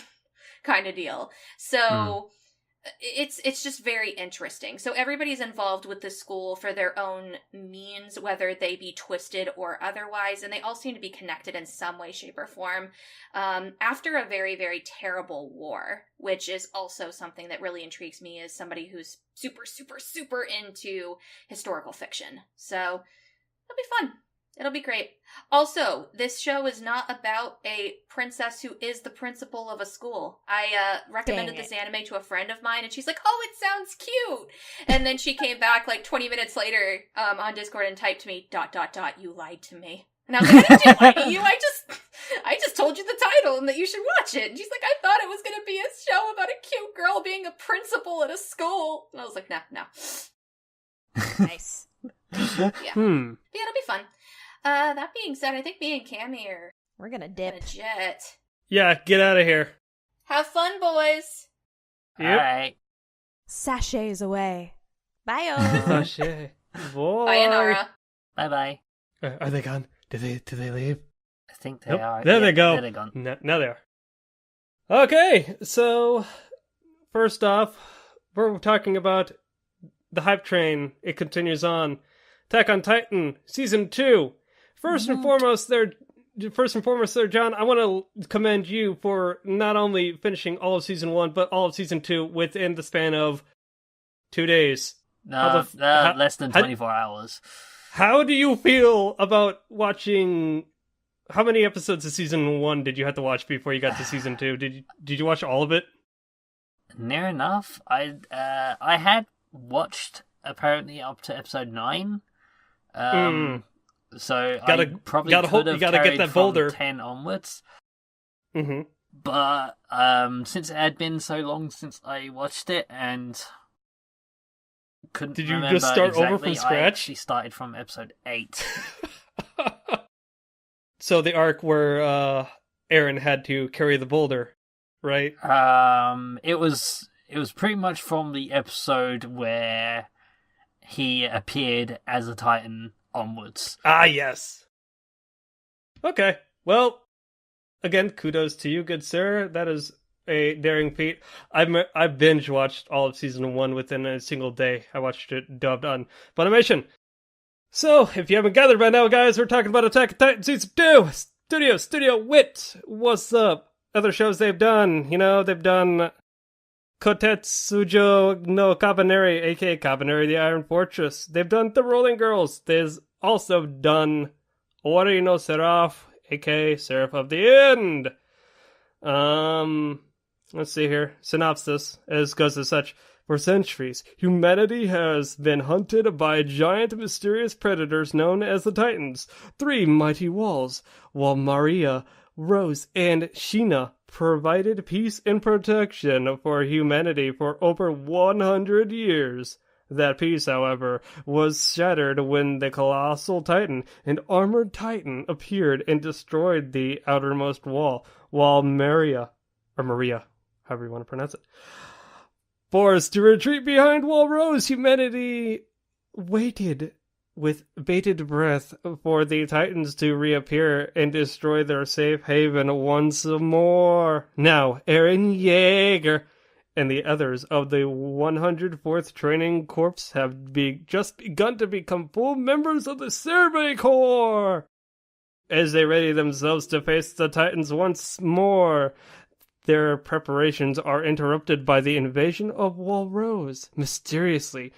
Kind of deal. So it's just very interesting. So everybody's involved with the school for their own means, whether they be twisted or otherwise, and they all seem to be connected in some way, shape, or form after a very, very terrible war, which is also something that really intrigues me as somebody who's super, super, super into historical fiction. So it'll be fun. It'll be great. Also, this show is not about a princess who is the principal of a school. I recommended this anime to a friend of mine, and she's like, oh, it sounds cute! And then she came back like 20 minutes later on Discord and typed to me, ... you lied to me. And I was like, I didn't lie to you, I just told you the title and that you should watch it. And she's like, I thought it was going to be a show about a cute girl being a principal at a school. And I was like, no. Nice. Yeah. Yeah, it'll be fun. That being said, I think me and Cammie are We're gonna dip. gonna jet. Yeah, get out of here. Have fun, boys. Yep. All right. Sachets away. Bye, Oh, shit. Boy. Bye, Inara. Bye-bye. Are they gone? Did they leave? I think they Nope. are. There Yeah, they go. They're gone. Now they are. Okay, so first off, we're talking about the hype train. It continues on. Attack on Titan, Season 2. First and foremost, there, John, I want to commend you for not only finishing all of Season 1, but all of Season 2 within the span of 2 days. No, less than 24 hours. How do you feel about watching... How many episodes of Season 1 did you have to watch before you got to Season 2? Did you watch all of it? Near enough. I had watched apparently up to episode 9. So I probably could have carried that from boulder. 10 onwards. Mm-hmm. But since it had been so long since I watched it and couldn't Did you remember just start over exactly, from scratch? I actually started from episode 8. So the arc where Eren had to carry the boulder, right? It was pretty much from the episode where he appeared as a Titan onwards. Ah, yes. Okay. Well, again, kudos to you, good sir. That is a daring feat. I binge watched all of Season 1 within a single day. I watched it dubbed on Funimation. So, if you haven't gathered by now, guys, we're talking about Attack on Titan Season 2! Studio Wit! What's up? Other shows they've done, they've done Kotetsujo no Kabaneri, aka Kabaneri the Iron Fortress. They've done The Rolling Girls. They've also done Ori no Seraph, aka Seraph of the End. let's see here. Synopsis, as goes as such. For centuries, humanity has been hunted by giant mysterious predators known as the Titans. 3 mighty walls, while Maria, Rose, and Sheena provided peace and protection for humanity for over 100 years. That peace, however, was shattered when the Colossal Titan, an armored Titan, appeared and destroyed the outermost wall, while Maria, however you want to pronounce it, forced to retreat behind Wall Rose, humanity waited with bated breath for the Titans to reappear and destroy their safe haven once more. Now, Eren Yeager and the others of the 104th Training Corps have just begun to become full members of the Survey Corps. As they ready themselves to face the Titans once more, their preparations are interrupted by the invasion of Wall Rose, mysteriously.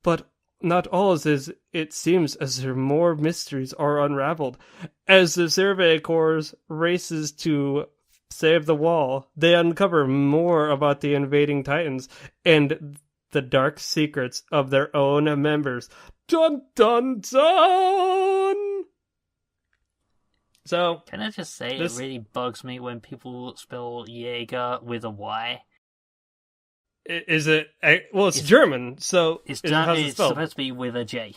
But not all is as it seems, as more mysteries are unraveled. As the Survey Corps races to save the wall, they uncover more about the invading Titans and the dark secrets of their own members. Dun dun dun! So, can I just say, it really bugs me when people spell Jaeger with a Y. Is it? Well, it's German, so it's supposed to be with a J.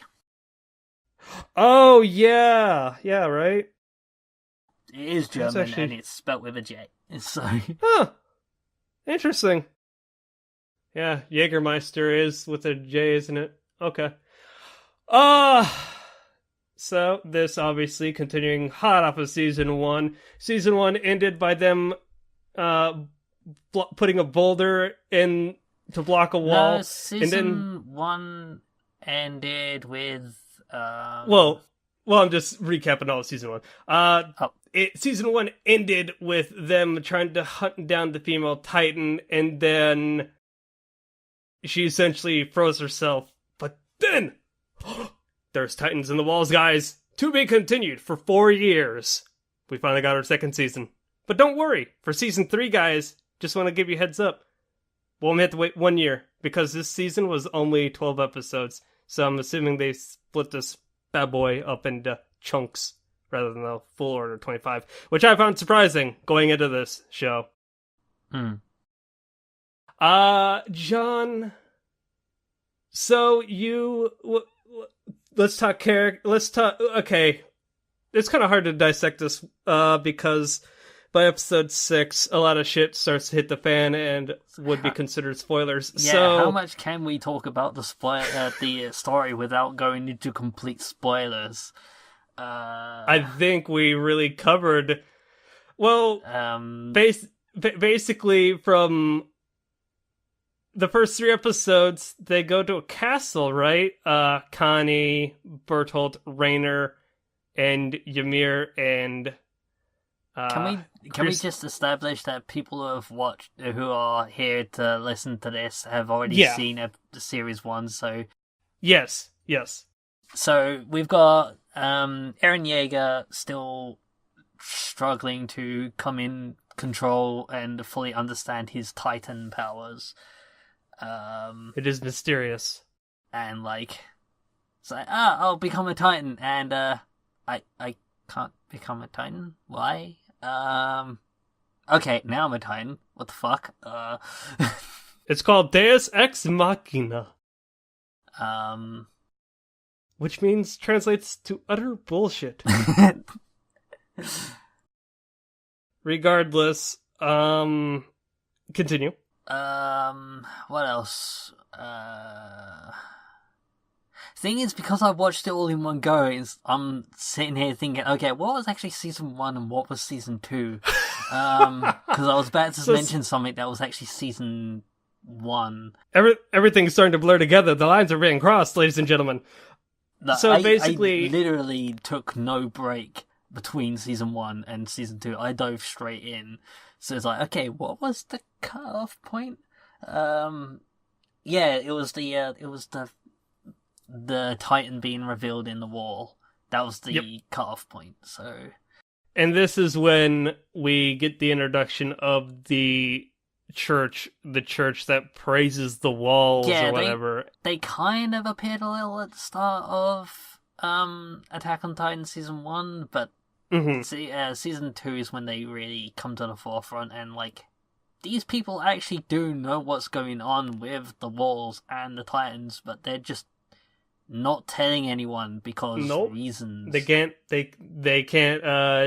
Oh yeah, right. It is German and it's spelled with a J. So, interesting. Yeah, Jägermeister is with a J, isn't it? Okay. So this obviously continuing hot off of season 1. Season 1 ended by them putting a boulder in to block a wall. No, season 1 ended with Well, I'm just recapping all of season 1. Season 1 ended with them trying to hunt down the female Titan, and then she essentially froze herself. But then there's Titans in the walls, guys. To be continued for 4 years. We finally got our second season. But don't worry, for season 3, guys, just want to give you a heads up. We'll only have to wait 1 year, because this season was only 12 episodes. So I'm assuming they split this bad boy up into chunks, rather than the full order 25. Which I found surprising, going into this show. John, so let's talk okay, it's kind of hard to dissect this because by episode 6 a lot of shit starts to hit the fan and would be considered spoilers. Yeah, so how much can we talk about the story without going into complete spoilers? I think we really covered, basically from the first 3 episodes, they go to a castle, right? Connie, Bertolt, Rainer, and Ymir, and Can we just establish that people who are here to listen to this have already seen series 1? So yes. So we've got Eren Yeager still struggling to come in control and fully understand his Titan powers. It is mysterious. And it's like, I'll become a Titan, and I can't become a Titan. Why? Okay, now I'm a Titan. What the fuck? It's called Deus Ex Machina. Which translates to utter bullshit. Regardless, continue. What else? Thing is, because I watched it all in one go, I'm sitting here thinking, okay, what was actually season 1 and what was season 2? Because I was about to mention something that was actually season 1. Everything's starting to blur together. The lines are being crossed, ladies and gentlemen. No, so basically, I literally took no break between season 1 and season 2. I dove straight in. So it's like, okay, what was the cutoff point? Yeah, it was the Titan being revealed in the wall. That was the cutoff point. So And this is when we get the introduction of the church that praises the walls or whatever. They kind of appeared a little at the start of Attack on Titan Season 1, but Season 2 is when they really come to the forefront, and like, these people actually do know what's going on with the walls and the Titans, but they're just not telling anyone because reasons. They can't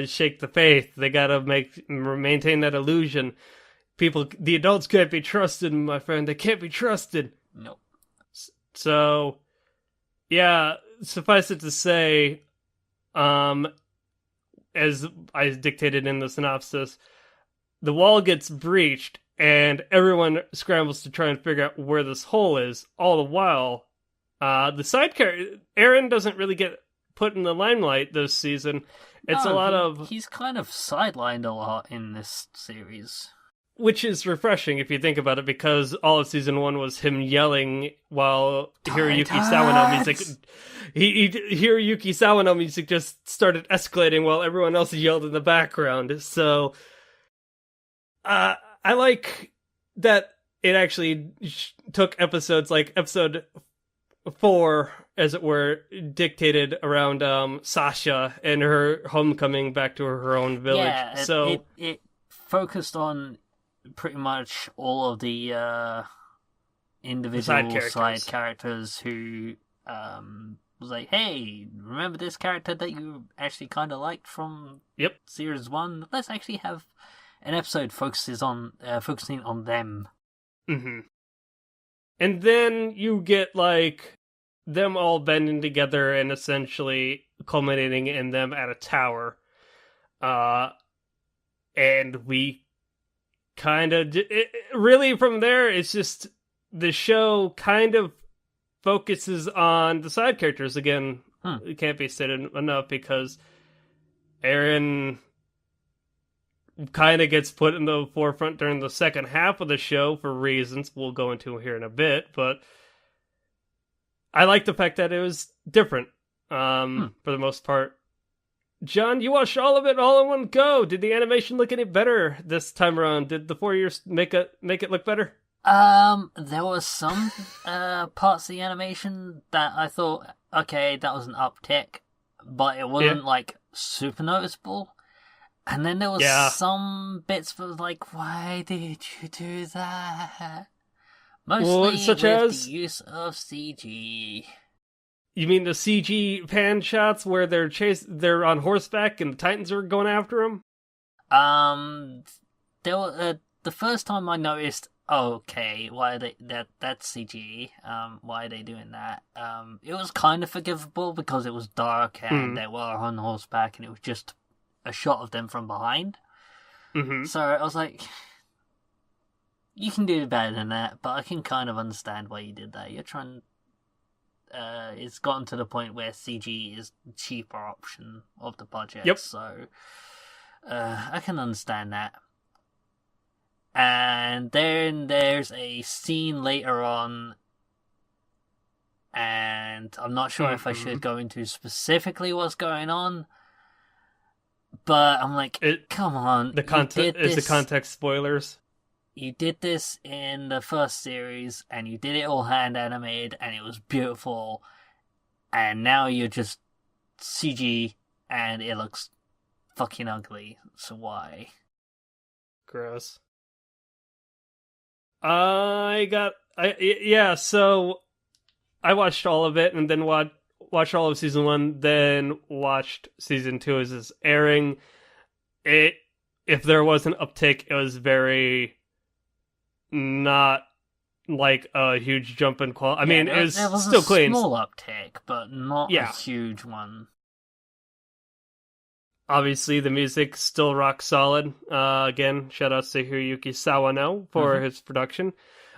shake the faith. They gotta maintain that illusion. People, the adults can't be trusted, my friend. They can't be trusted. Nope. So, yeah, suffice it to say, as I dictated in the synopsis, the wall gets breached, and everyone scrambles to try and figure out where this hole is. All the while, the side character, Eren, doesn't really get put in the limelight this season. It's he's kind of sidelined a lot in this series. Which is refreshing if you think about it, because all of Season 1 was him yelling while Hiroyuki Sawano music... Hiroyuki Sawano music just started escalating while everyone else yelled in the background. So, I like that it actually took episodes like episode 4, as it were, dictated around Sasha and her homecoming back to her own village. Yeah, it focused on pretty much all of the individual side characters who was like, hey, remember this character that you actually kind of liked from Series 1? Let's actually have an episode focusing on them. Mm-hmm. And then you get, like, them all bending together and essentially culminating in them at a tower. And we kind of... really, from there, it's just... the show kind of focuses on the side characters again. It can't be said enough, because Eren kind of gets put in the forefront during the second half of the show for reasons we'll go into here in a bit, but I like the fact that it was different for the most part. John, you watched all of it all in one go. Did the animation look any better this time around? Did the 4 years make it look better? There was some parts of the animation that I thought, okay, that was an uptick, but it wasn't like super noticeable. And then there was some bits that was like, why did you do that? Mostly such as the use of CG. You mean the CG pan shots where they're on horseback and the Titans are going after them? There were, the first time I noticed, okay, why are they that's CG? Why are they doing that? It was kind of forgivable because it was dark and they were on horseback and it was just a shot of them from behind. So I was like, you can do better than that, but I can kind of understand why you did that. You're trying... it's gotten to the point where CG is the cheaper option of the budget, so I can understand that. And then there's a scene later on, and I'm not sure if I should go into specifically what's going on, but I'm like, come on. Is the context spoilers? You did this in the first series, and you did it all hand animated, and it was beautiful, and now you're just CG, and it looks fucking ugly, so why? Gross. So I watched all of it, and then watched all of Season 1, then watched Season 2 as it's airing. If there was an uptick, it was very... not like a huge jump in quality. I mean, it was still clean. Small uptick, but not a huge one. Obviously, the music still rock solid. Again, shout-outs to Hiroyuki Sawano for his production.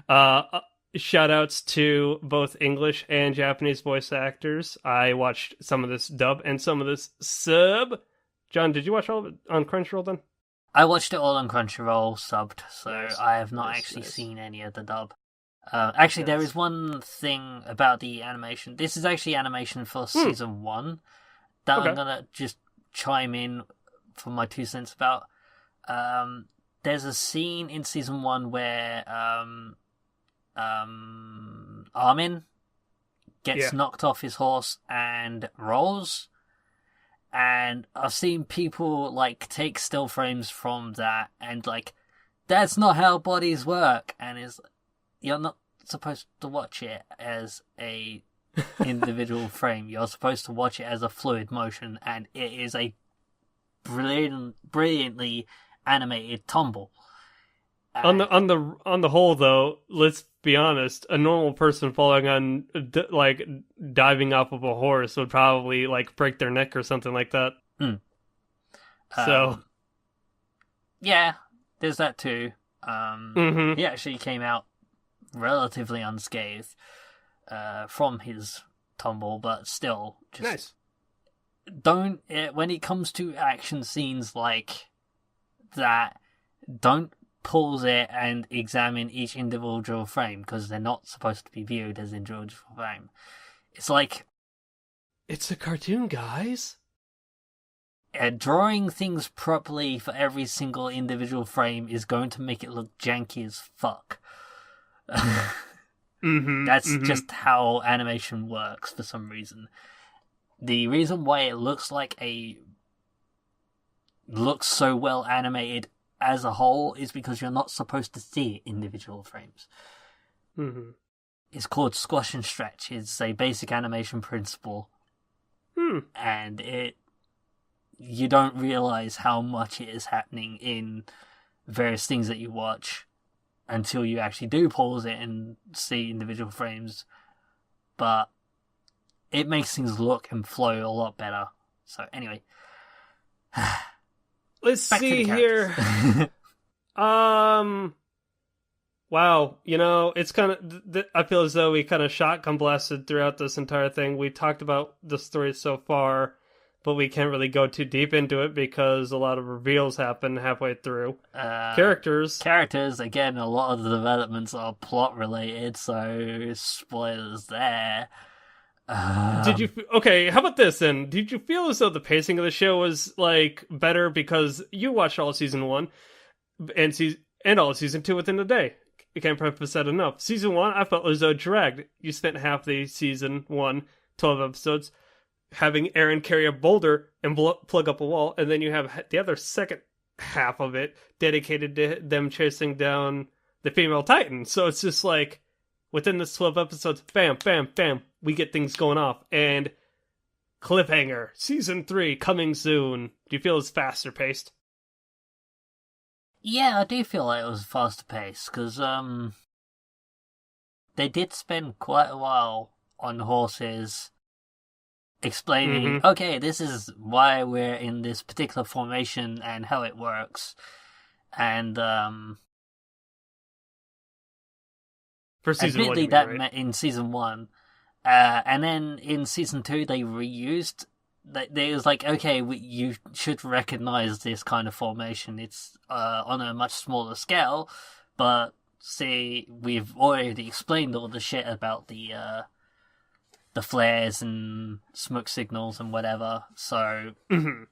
Shout-outs to both English and Japanese voice actors. I watched some of this dub and some of this sub. John, did you watch all of it on Crunchyroll then? I watched it all on Crunchyroll, subbed, so I have not seen any of the dub. There is one thing about the animation. This is actually animation for Season 1 that I'm going to just chime in for my 2 cents about. There's a scene in season 1 where Armin gets knocked off his horse and rolls, and I've seen people like take still frames from that and like, that's not how bodies work, and you're not supposed to watch it as a individual frame. You're supposed to watch it as a fluid motion, and it is a brilliantly animated tumble. On the whole, though, let's be honest. A normal person falling on diving off of a horse would probably like break their neck or something like that. So, yeah, there's that too. Mm-hmm. He actually came out relatively unscathed from his tumble, but still, just nice. When it comes to action scenes like that, don't pause it and examine each individual frame, because they're not supposed to be viewed as individual frame. It's like, it's a cartoon, guys. Drawing things properly for every single individual frame is going to make it look janky as fuck. That's just how animation works for some reason. The reason why it looks so well animated as a whole is because you're not supposed to see individual frames. It's called squash and stretch. It's a basic animation principle. And you don't realize how much it is happening in various things that you watch until you actually do pause it and see individual frames. But it makes things look and flow a lot better. So anyway, let's see here. Wow, it's kind of, I feel as though we kind of shotgun blasted throughout this entire thing. We talked about the story so far, but we can't really go too deep into it because a lot of reveals happen halfway through. Characters, again, a lot of the developments are plot related, so spoilers there. Okay, how about this then? Did you feel as though the pacing of the show was like better because you watched all season 1 and all season 2 within a day? I can't preface that enough. Season 1, I felt as though it dragged. You spent half the season 1, 12 episodes, having Eren carry a boulder and plug up a wall, and then you have the other second half of it dedicated to them chasing down the female Titan. So it's just like, within this 12 episodes, bam, bam, bam, we get things going off. And cliffhanger, season 3 coming soon. Do you feel it's faster paced? Yeah, I do feel like it was faster paced, because they did spend quite a while on horses explaining, okay, this is why we're in this particular formation and how it works. And for season admittedly, 1, that right? in season 1. And then in season 2, they reused. They was like, okay, you should recognize this kind of formation. It's on a much smaller scale, but see, we've already explained all the shit about the flares and smoke signals and whatever. So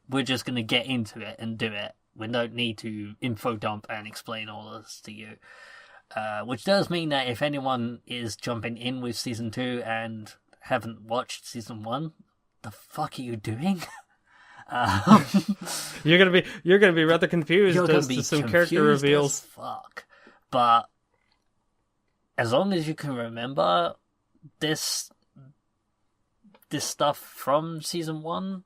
we're just gonna get into it and do it. We don't need to info dump and explain all this to you. Which does mean that if anyone is jumping in with season 2 and haven't watched season 1, the fuck are you doing? You're gonna be rather confused as to some character reveals. Fuck. But as long as you can remember this stuff from season 1,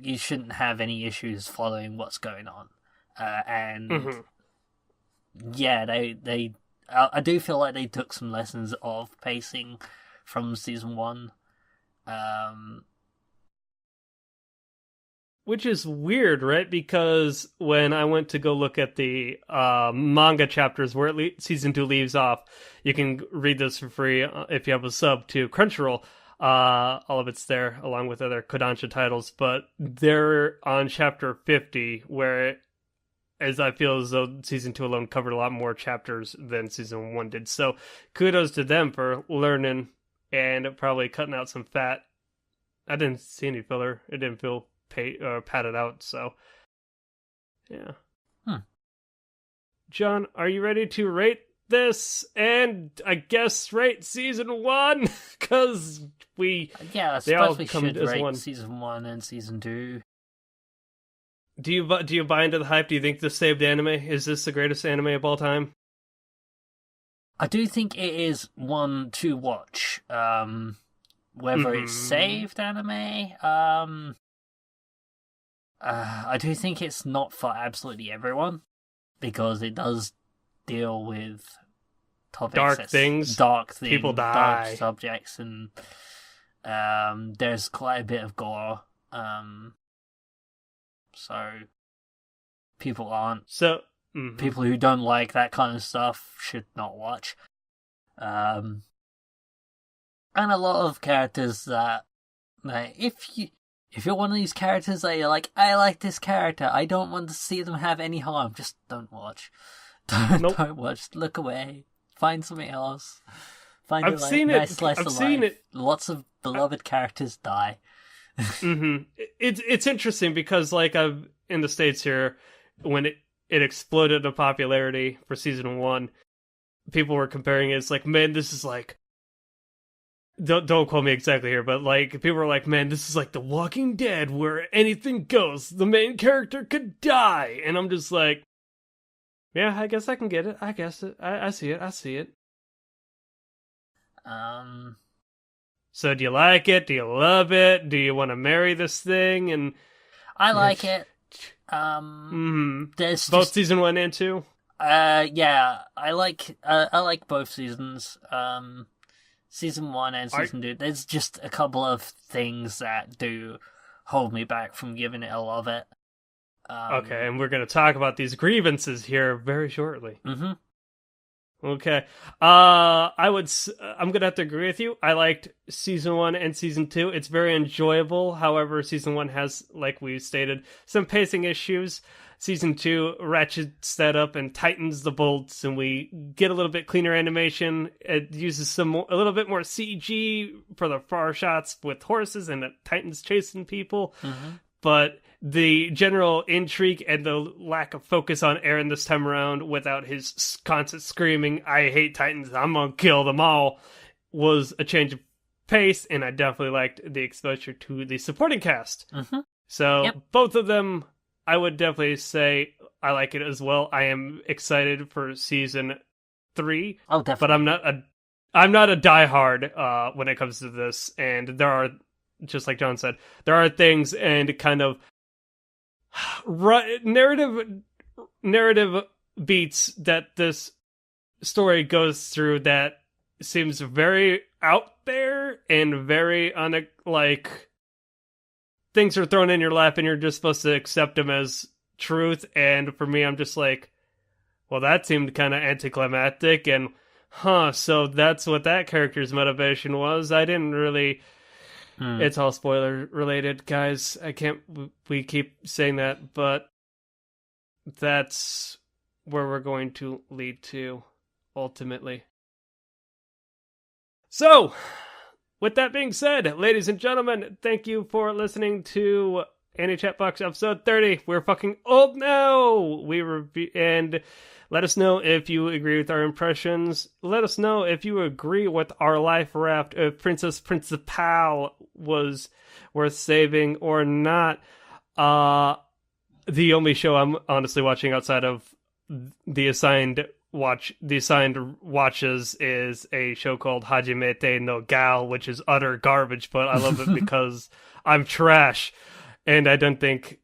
you shouldn't have any issues following what's going on. And yeah, I do feel like they took some lessons of pacing from season 1. Which is weird, right? Because when I went to go look at the manga chapters where season 2 leaves off, you can read this for free if you have a sub to Crunchyroll. All of it's there, along with other Kodansha titles. But they're on chapter 50, where as I feel as though season 2 alone covered a lot more chapters than season 1 did. So kudos to them for learning and probably cutting out some fat. I didn't see any filler. It didn't feel padded out. So, yeah. John, are you ready to rate this? And I guess rate season 1 because I suppose we should rate season 1 and season 2. Do you buy into the hype? Do you think this saved anime? Is this the greatest anime of all time? I do think it is one to watch. Whether it's saved anime, I do think it's not for absolutely everyone because it does deal with topics, dark things, people die, dark subjects, and there's quite a bit of gore. So people people who don't like that kind of stuff should not watch. And a lot of characters that, like, if you're one of these characters that you're like, I like this character, I don't want to see them have any harm, just don't watch. Don't watch. Look away. Find something else. Find I've seen nice it. slice I've of seen life. it. Lots of beloved characters die. It's interesting because, like, in the States here, when it exploded in popularity for season 1, people were comparing it. It's like, man, this is like, don't quote me exactly here, but like, people were like, man, this is like The Walking Dead where anything goes. The main character could die. And I'm just like, yeah, I guess I can get it. I guess it. I see it. I see it. So do you like it? Do you love it? Do you want to marry this thing? And I like it. There's both season 1 and 2. Yeah, I like both seasons. Season 1 and season 2. There's just a couple of things that do hold me back from giving it a love it. Okay, and we're going to talk about these grievances here very shortly. Okay. I'm going to have to agree with you. I liked season 1 and season 2. It's very enjoyable. However, season 1 has, like we stated, some pacing issues. Season 2 ratchets that up and tightens the bolts, and we get a little bit cleaner animation. It uses a little bit more CG for the far shots with horses, and it tightens chasing people. But the general intrigue and the lack of focus on Eren this time around, without his constant screaming, I hate Titans, I'm gonna kill them all, was a change of pace, and I definitely liked the exposure to the supporting cast. So both of them, I would definitely say I like it as well. I am excited for season 3. Oh, definitely. But I'm not a diehard when it comes to this, and there are, just like John said, there are things and kind of narrative beats that this story goes through that seems very out there and very like things are thrown in your lap and you're just supposed to accept them as truth. And for me, I'm just like, well, that seemed kind of anticlimactic, and so that's what that character's motivation was. I didn't really. It's all spoiler related, guys. We keep saying that, but that's where we're going to lead to ultimately. So, with that being said, ladies and gentlemen, thank you for listening to Annie Chatbox episode 30. We're fucking old now. And let us know if you agree with our impressions. Let us know if you agree with our life raft, if Princess Principal was worth saving or not. The only show I'm honestly watching outside of the assigned watches is a show called Hajimete no Gal, which is utter garbage, but I love it because I'm trash, and I don't think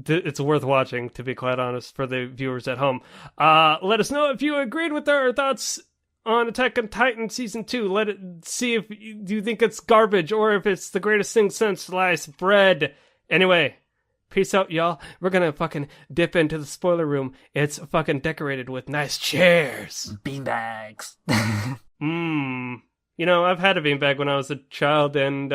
it's worth watching, to be quite honest, for the viewers at home. Let us know if you agreed with our thoughts on Attack on Titan Season 2. Let it see if you think it's garbage or if it's the greatest thing since sliced bread. Anyway, peace out, y'all. We're gonna fucking dip into the spoiler room. It's fucking decorated with nice chairs. Beanbags. You know, I've had a beanbag when I was a child, and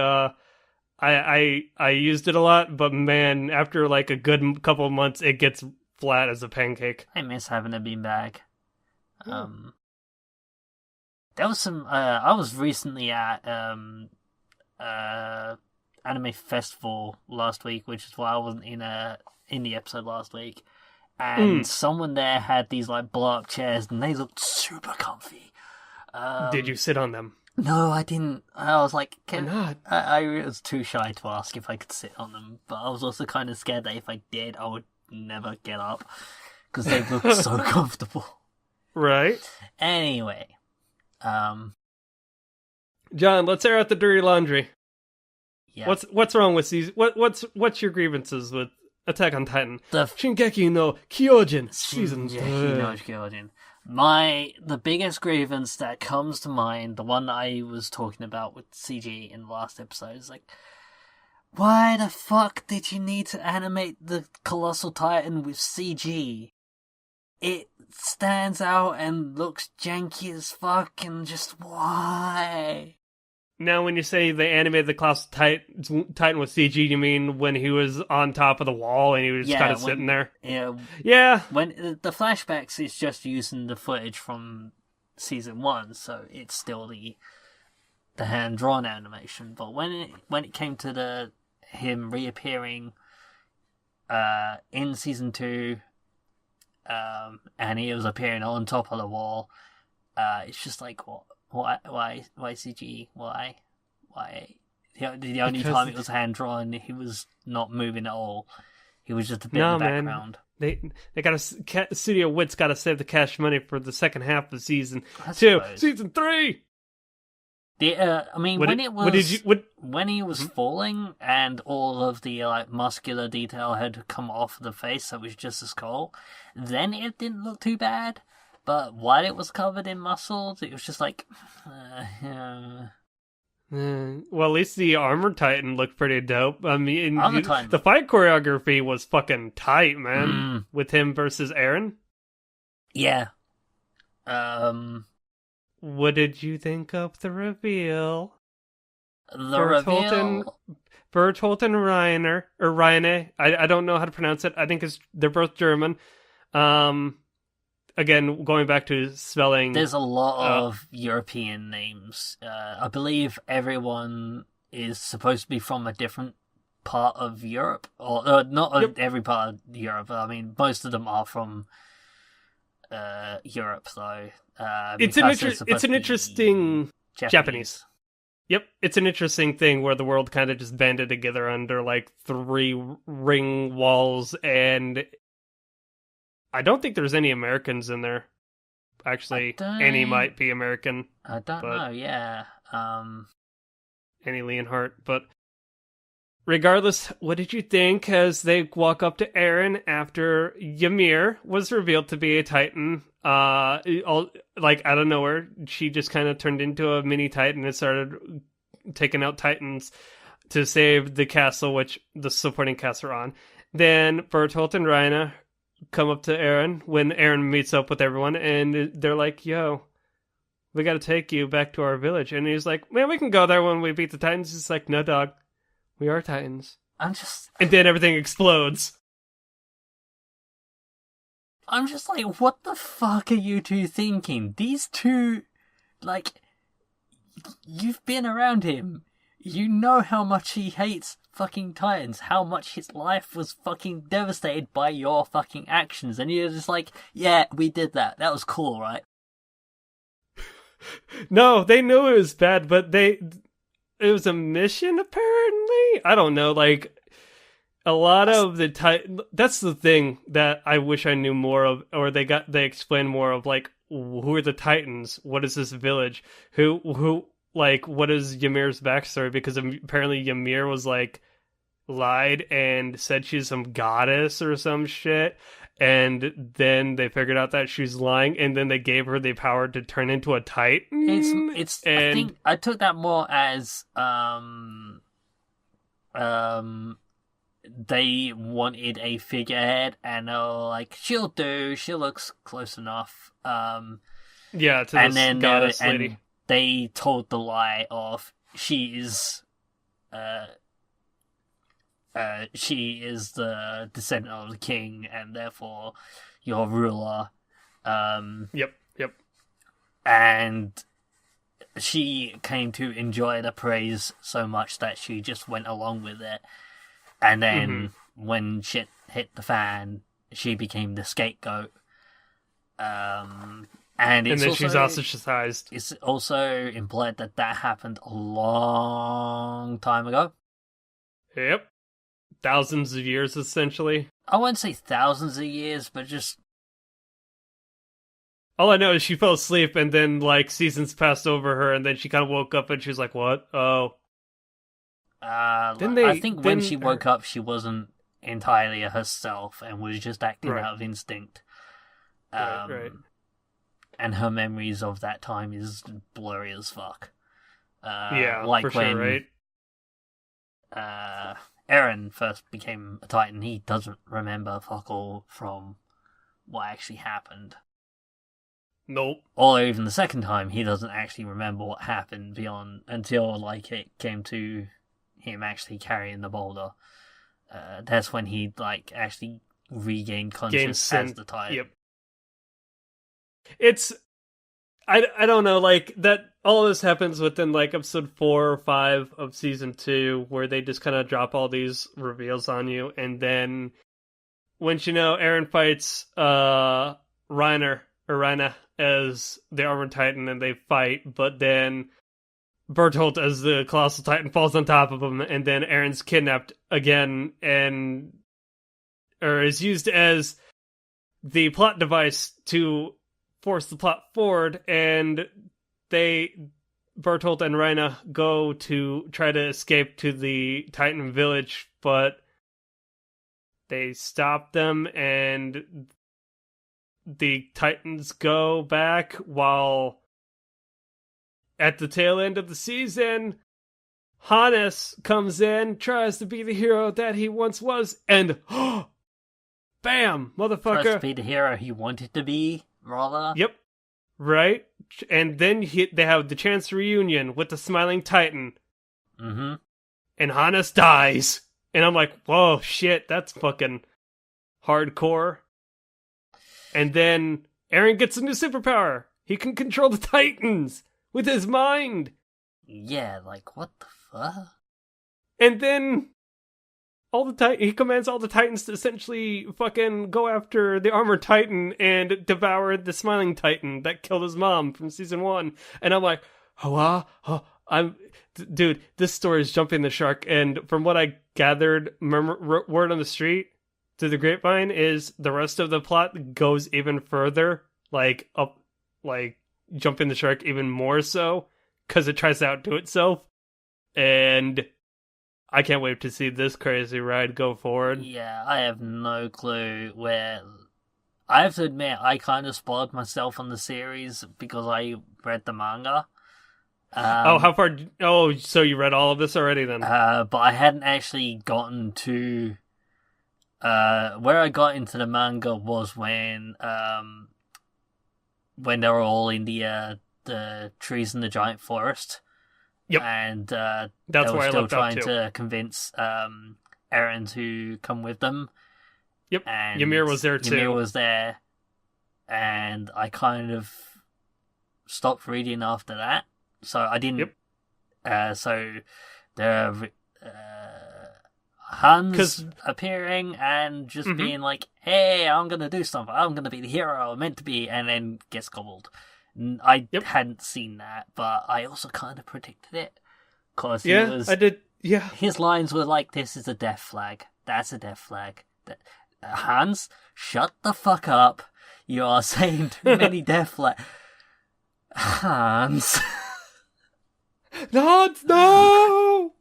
I used it a lot, but man, after like a good couple of months, it gets flat as a pancake. I miss having a beanbag. There was some. I was recently at anime festival last week, which is why I wasn't in the episode last week. And someone there had these like blow-up chairs, and they looked super comfy. Did you sit on them? No, I didn't. I was like, Why not? I was too shy to ask if I could sit on them, but I was also kind of scared that if I did, I would never get up because they looked so comfortable. Right. Anyway, John, let's air out the dirty laundry. yeah. What's wrong with these? What's your grievances with Attack on Titan? The Shingeki no Kyojin season Shingeki no 3. Kyojin. The biggest grievance that comes to mind, the one I was talking about with CG in the last episode, is like, why the fuck did you need to animate the Colossal Titan with CG? It stands out and looks janky as fuck, and just why? Now, when you say they animated the Colossal Titan with CG, you mean when he was on top of the wall and he was kind of sitting there? Yeah. Yeah. When the flashbacks is just using the footage from season 1, so it's still the hand-drawn animation. But when it came to him reappearing in season 2, and he was appearing on top of the wall, it's just like, what? Why CG? Why? The only time it was hand drawn, he was not moving at all. He was just a bit in the background. Man. They got Studio Wit's got to save the cash money for the second half of season 2, season 3. I mean, when he was Mm-hmm. falling and all of the like muscular detail had come off the face, so it was just a skull. Then it didn't look too bad. But while it was covered in muscles, it was just like... Well, at least the Armored Titan looked pretty dope. I mean, the fight choreography was fucking tight, man. With him versus Eren. Yeah. What did you think of the reveal? Reveal? Bertolt and Reiner, or Reine. I don't know how to pronounce it. I think they're both German. Again, going back to spelling... There's a lot of European names. I believe everyone is supposed to be from a different part of Europe. Or not every part of Europe. I mean, most of them are from Europe, though. It's an interesting... Japanese. Yep, it's an interesting thing where the world kind of just banded together under, like, 3 ring walls, and... I don't think there's any Americans in there. Actually, Annie might be American. I don't know, yeah. Annie Leonhardt. But regardless, what did you think as they walk up to Eren after Ymir was revealed to be a Titan? Like, out of nowhere, she just kind of turned into a mini Titan and started taking out Titans to save the castle, which the supporting casts are on. Then Bertolt and Reine come up to Eren when Eren meets up with everyone, and they're like, yo, we gotta take you back to our village. And he's like, man, we can go there when we beat the Titans. He's like, no, dog, we are Titans. And then everything explodes. I'm just like, what the fuck are you two thinking? These two, like, you've been around him. You know how much he hates fucking Titans, how much his life was fucking devastated by your fucking actions, and you're just like, yeah, we did that. That was cool, right? No, they knew it was bad, but it was a mission, apparently? I don't know, like, a lot of the that's the thing that I wish I knew more of, or they explained more of, like, who are the Titans? What is this village? Who like, what is Ymir's backstory? Because apparently Ymir was, like, lied and said she's some goddess or some shit. And then they figured out that she's lying, and then they gave her the power to turn into a Titan. I think I took that more as, they wanted a figurehead, and they were like, she'll do, she looks close enough. Yeah, to this goddess lady. And they told the lie of she is the descendant of the king, and therefore your ruler. Yep. And she came to enjoy the praise so much that she just went along with it. And then when shit hit the fan, she became the scapegoat. And then she's ostracized. It's also implied that happened a long time ago. Yep. Thousands of years, essentially. I wouldn't say thousands of years, but just... All I know is she fell asleep, and then, like, seasons passed over her, and then she kind of woke up, and she was like, what? Oh. I think when she woke up, she wasn't entirely herself, and was just acting out of instinct. Right. And her memories of that time is blurry as fuck. Like for when, sure, right? Eren first became a Titan, he doesn't remember fuck all from what actually happened. Nope. Or even the second time, he doesn't actually remember what happened until like it came to him actually carrying the boulder. That's when he like actually regained consciousness as the Titan. Yep. It's I don't know, like that all this happens within like episode 4 or 5 of season 2, where they just kind of drop all these reveals on you, and then once you know Eren fights Reiner as the Armored Titan, and they fight, but then Bertolt as the Colossal Titan falls on top of him, and then Eren's kidnapped again or is used as the plot device to force the plot forward, and Bertolt and Reina go to try to escape to the Titan village, but they stop them, and the Titans go back, while at the tail end of the season, Hannes comes in, tries to be the hero that he once was, and bam, motherfucker. Tries to be the hero he wanted to be, rather. Yep. Right? And then they have the chance reunion with the Smiling Titan. Mm-hmm. And Hannes dies. And I'm like, whoa, shit, that's fucking hardcore. And then Eren gets a new superpower. He can control the Titans with his mind. Yeah, like, what the fuck? And then he commands all the Titans to essentially fucking go after the Armored Titan and devour the Smiling Titan that killed his mom from season 1. And I'm like, dude, this story is jumping the shark. And from what I gathered, word on the street through the grapevine is the rest of the plot goes even further, like jumping the shark even more so, because it tries to outdo itself. And I can't wait to see this crazy ride go forward. Yeah, I have no clue where... I have to admit, I kind of spoiled myself on the series because I read the manga. How far... Oh, so you read all of this already then? But I hadn't actually gotten to... where I got into the manga was when they were all in the trees in the giant forest. Yep. And that's they were where still I left trying off to convince Eren to come with them. Yep. And Ymir was there too. Ymir was there, and I kind of stopped reading after that. So I didn't. Yep. So the Hans appearing and just being like, "Hey, I'm gonna do something. I'm gonna be the hero I'm meant to be," and then gets gobbled. I hadn't seen that, but I also kind of predicted it. Cause I did. Yeah, his lines were like, "This is a death flag. That's a death flag." Hans, shut the fuck up! You are saying too many death flags. Hans, no.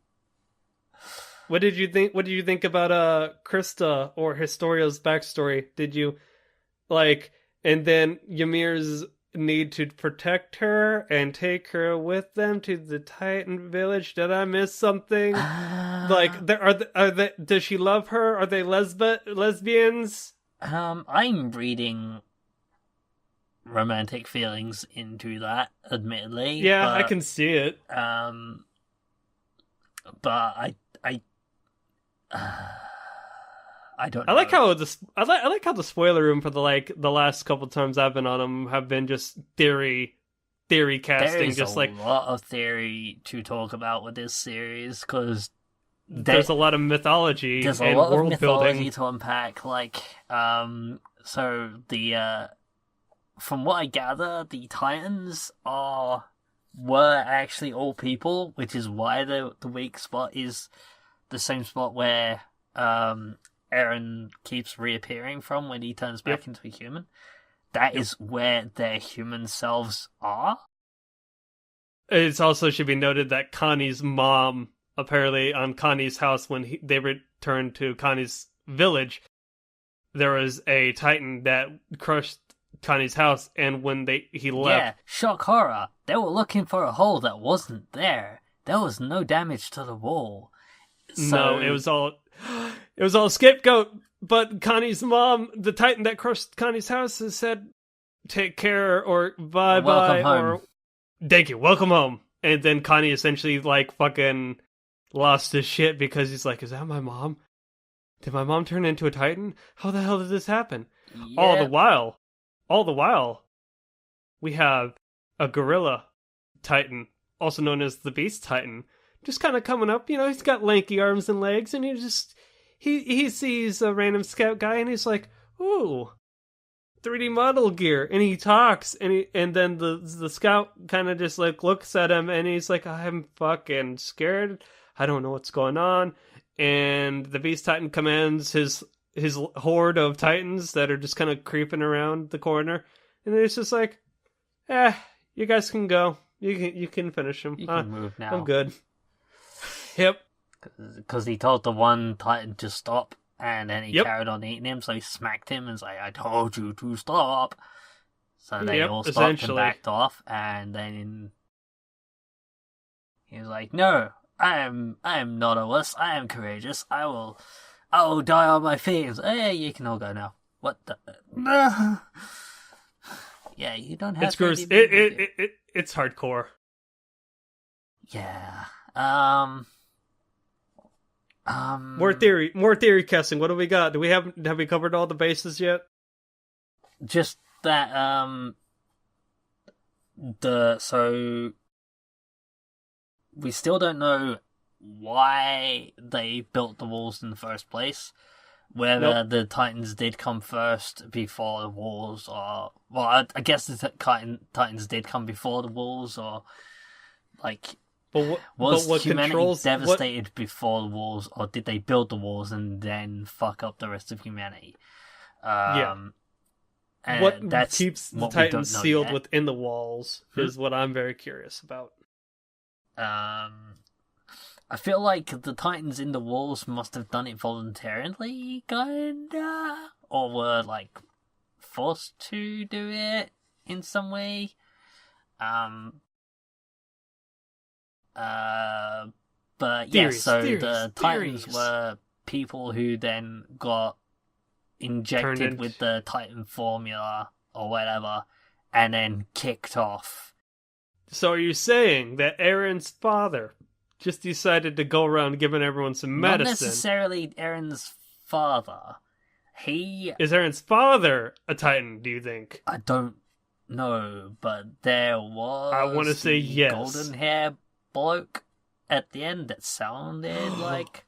What did you think? What did you think about Krista or Historia's backstory? Did you like? And then Ymir's need to protect her and take her with them to the Titan village. Did I miss something? Like, does she love her? Are they lesbians? I'm reading romantic feelings into that, admittedly. Yeah, I can see it. But I don't know. I like how I like how the spoiler room for the last couple times I've been on them have been just theory theory casting. There is just a lot of theory to talk about with this series, because there's a lot of mythology there's and a lot world of mythology building to unpack. Like, so the from what I gather, the Titans were actually all people, which is why the weak spot is the same spot where Eren keeps reappearing from when he turns back into a human. That is where their human selves are. It also should be noted that Connie's mom, apparently on Connie's house, when they returned to Connie's village, there was a Titan that crushed Connie's house, and when he left... Yeah, shock horror. They were looking for a hole that wasn't there. There was no damage to the wall. No, it was all scapegoat. But Connie's mom, the Titan that crushed Connie's house, has said, "Take care," or "Bye-bye," or "Thank you, welcome home." And then Connie essentially, like, fucking lost his shit because he's like, "Is that my mom? Did my mom turn into a Titan? How the hell did this happen?" Yep. All the while, we have a gorilla Titan, also known as the Beast Titan, just kind of coming up. You know, he's got lanky arms and legs, and he sees a random scout guy, and he's like, "Ooh, 3D model gear," and he talks, and then the scout kind of just like looks at him, and he's like, "I'm fucking scared. I don't know what's going on." And the Beast Titan commands his horde of Titans that are just kind of creeping around the corner, and it's just like, you guys can go. You can finish him. You can move now. I'm good. Yep. Because he told the one Titan to stop, and then he carried on eating him, so he smacked him and was like, "I told you to stop." So they all stopped and backed off, and then he was like, "No, I am not a wuss. I am courageous. I will die on my feet." Hey, you can all go now. What the? Yeah, you don't have. It's gross. It's hardcore. Yeah. More theory casting. What do we got? Have we covered all the bases yet? Just that so we still don't know why they built the walls in the first place. Whether the Titans did come first before the walls, or I guess the Titans did come before the walls, or like. Was humanity devastated before the walls, or did they build the walls and then fuck up the rest of humanity? And what keeps the Titans sealed within the walls is what I'm very curious about. I feel like the Titans in the walls must have done it voluntarily, kinda, or were like forced to do it in some way. But theories, the Titans were people who then got injected with the Titan formula or whatever, and then kicked off. So are you saying that Eren's father just decided to go around giving everyone some medicine? Not necessarily Eren's father. Is Eren's father a Titan, do you think? I don't know, but there was I want to say yes. Golden hair bloke at the end that sounded like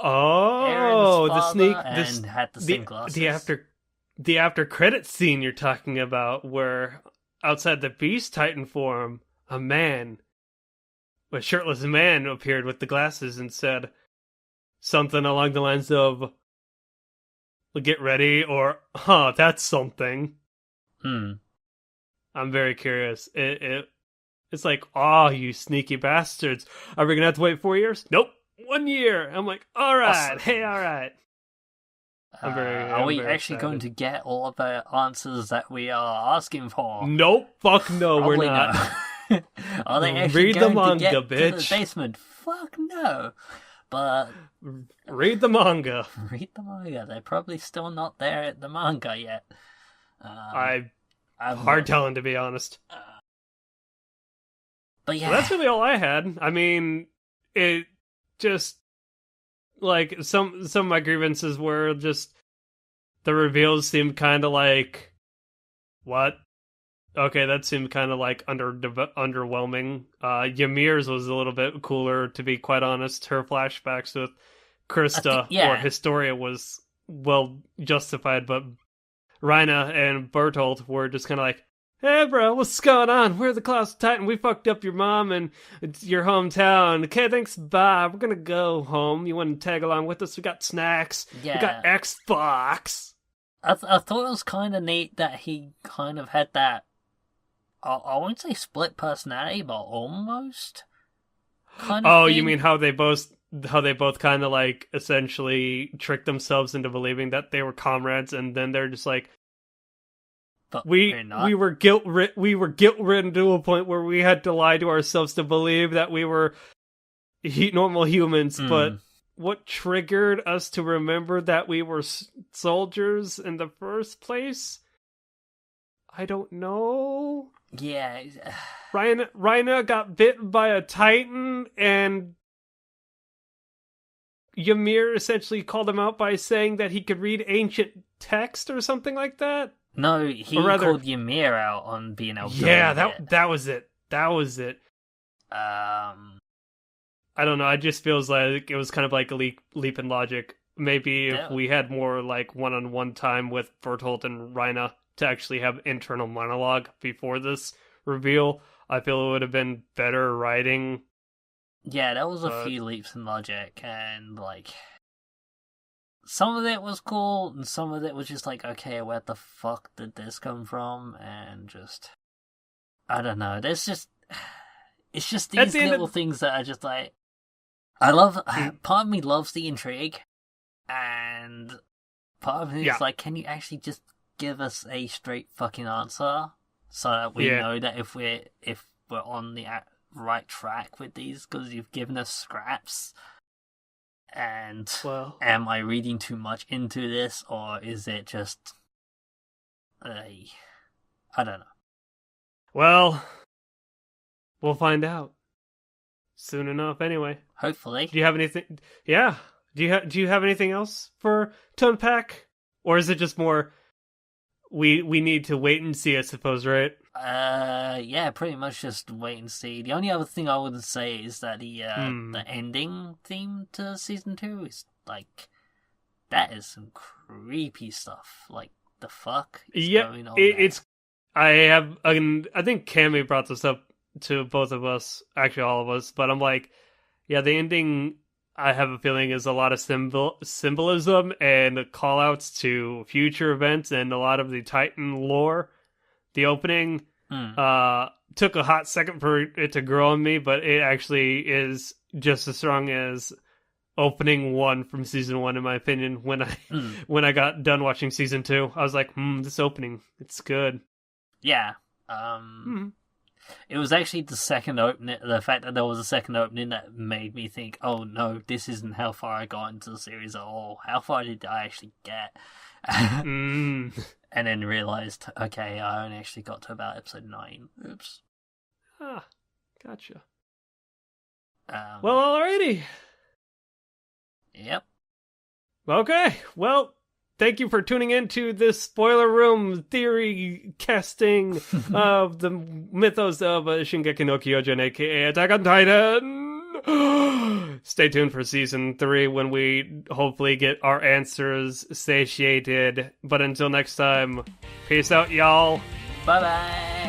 the sneak and had the same glasses. The after credit scene you're talking about, where outside the Beast Titan form, a shirtless man appeared with the glasses and said something along the lines of, "Get ready," or "That's something." I'm very curious. It's like, you sneaky bastards. Are we going to have to wait 4 years? Nope. 1 year. I'm like, all right. Awesome. Hey, all right. Are we actually going to get all of the answers that we are asking for? Nope. Fuck no, Probably we're not. No. Are they actually Read going the manga, to get bitch. to the basement? Fuck no. But read the manga. Read the manga. They're probably still not there at the manga yet. I'm hard telling, to be honest. But yeah, well, that's really all I had. I mean, it just like some of my grievances were just the reveals seemed kind of like, what? okay, that seemed kind of like underwhelming. Ymir's was a little bit cooler, to be quite honest. Her flashbacks with Krista or Historia was well justified, but Rhina and Bertolt were just kind of like, hey bro, what's going on? We're the Colossal Titan. We fucked up your mom and your hometown. Okay, thanks, bye. We're gonna go home. You want to tag along with us? We got snacks. Yeah. We got Xbox. I thought it was kind of neat that he kind of had that, I wouldn't say split personality, but almost kind of thing. You mean how they both kind of like essentially tricked themselves into believing that they were comrades, and then they're just like, but we were guilt-ridden to a point where we had to lie to ourselves to believe that we were normal humans. But what triggered us to remember that we were soldiers in the first place? I don't know. Yeah. Rhina got bit by a Titan, and Ymir essentially called him out by saying that he could read ancient text or something like that. No, he called Ymir out on being able to read it. That was it. I don't know. It just feels like it was kind of like a leap in logic. Maybe if we had more like one-on-one time with Bertolt and Rhina to actually have internal monologue before this reveal, I feel it would have been better writing. Yeah, there was a few leaps in logic, and like some of it was cool, and some of it was just like, okay, where the fuck did this come from? And just, I don't know. It's just these little things that are just like, I love. Part of me loves the intrigue, and part of me is like, can you actually just give us a straight fucking answer so that we know that if we're on the right track with these, because you've given us scraps. And am I reading too much into this, or is it just I don't know. Well, we'll find out soon enough anyway. Hopefully. Do you have anything? Yeah. Do you have anything else to unpack? Or is it just more we need to wait and see, I suppose, right? Yeah, pretty much just wait and see. The only other thing I would say is that the ending theme to season 2 is like, that is some creepy stuff. Like, the fuck is going on there? I think Cammy brought this up to both of us, actually all of us, but I'm like, yeah, the ending, I have a feeling, is a lot of symbolism and call-outs to future events and a lot of the Titan lore. The opening took a hot second for it to grow on me, but it actually is just as strong as opening 1 from season 1, in my opinion. When I got done watching season 2, I was like, this opening, it's good. Yeah. It was actually the second opening, the fact that there was a second opening, that made me think, oh no, this isn't how far I got into the series at all. How far did I actually get? And then realized, okay, I only actually got to about episode 9. Oops. Gotcha. Well, alrighty. Yep. Okay, well, thank you for tuning in to this spoiler room theory casting of the mythos of Shingeki no Kyojin, aka Attack on Titan. Stay tuned for season 3 when we hopefully get our answers satiated. But until next time, peace out, y'all. Bye-bye.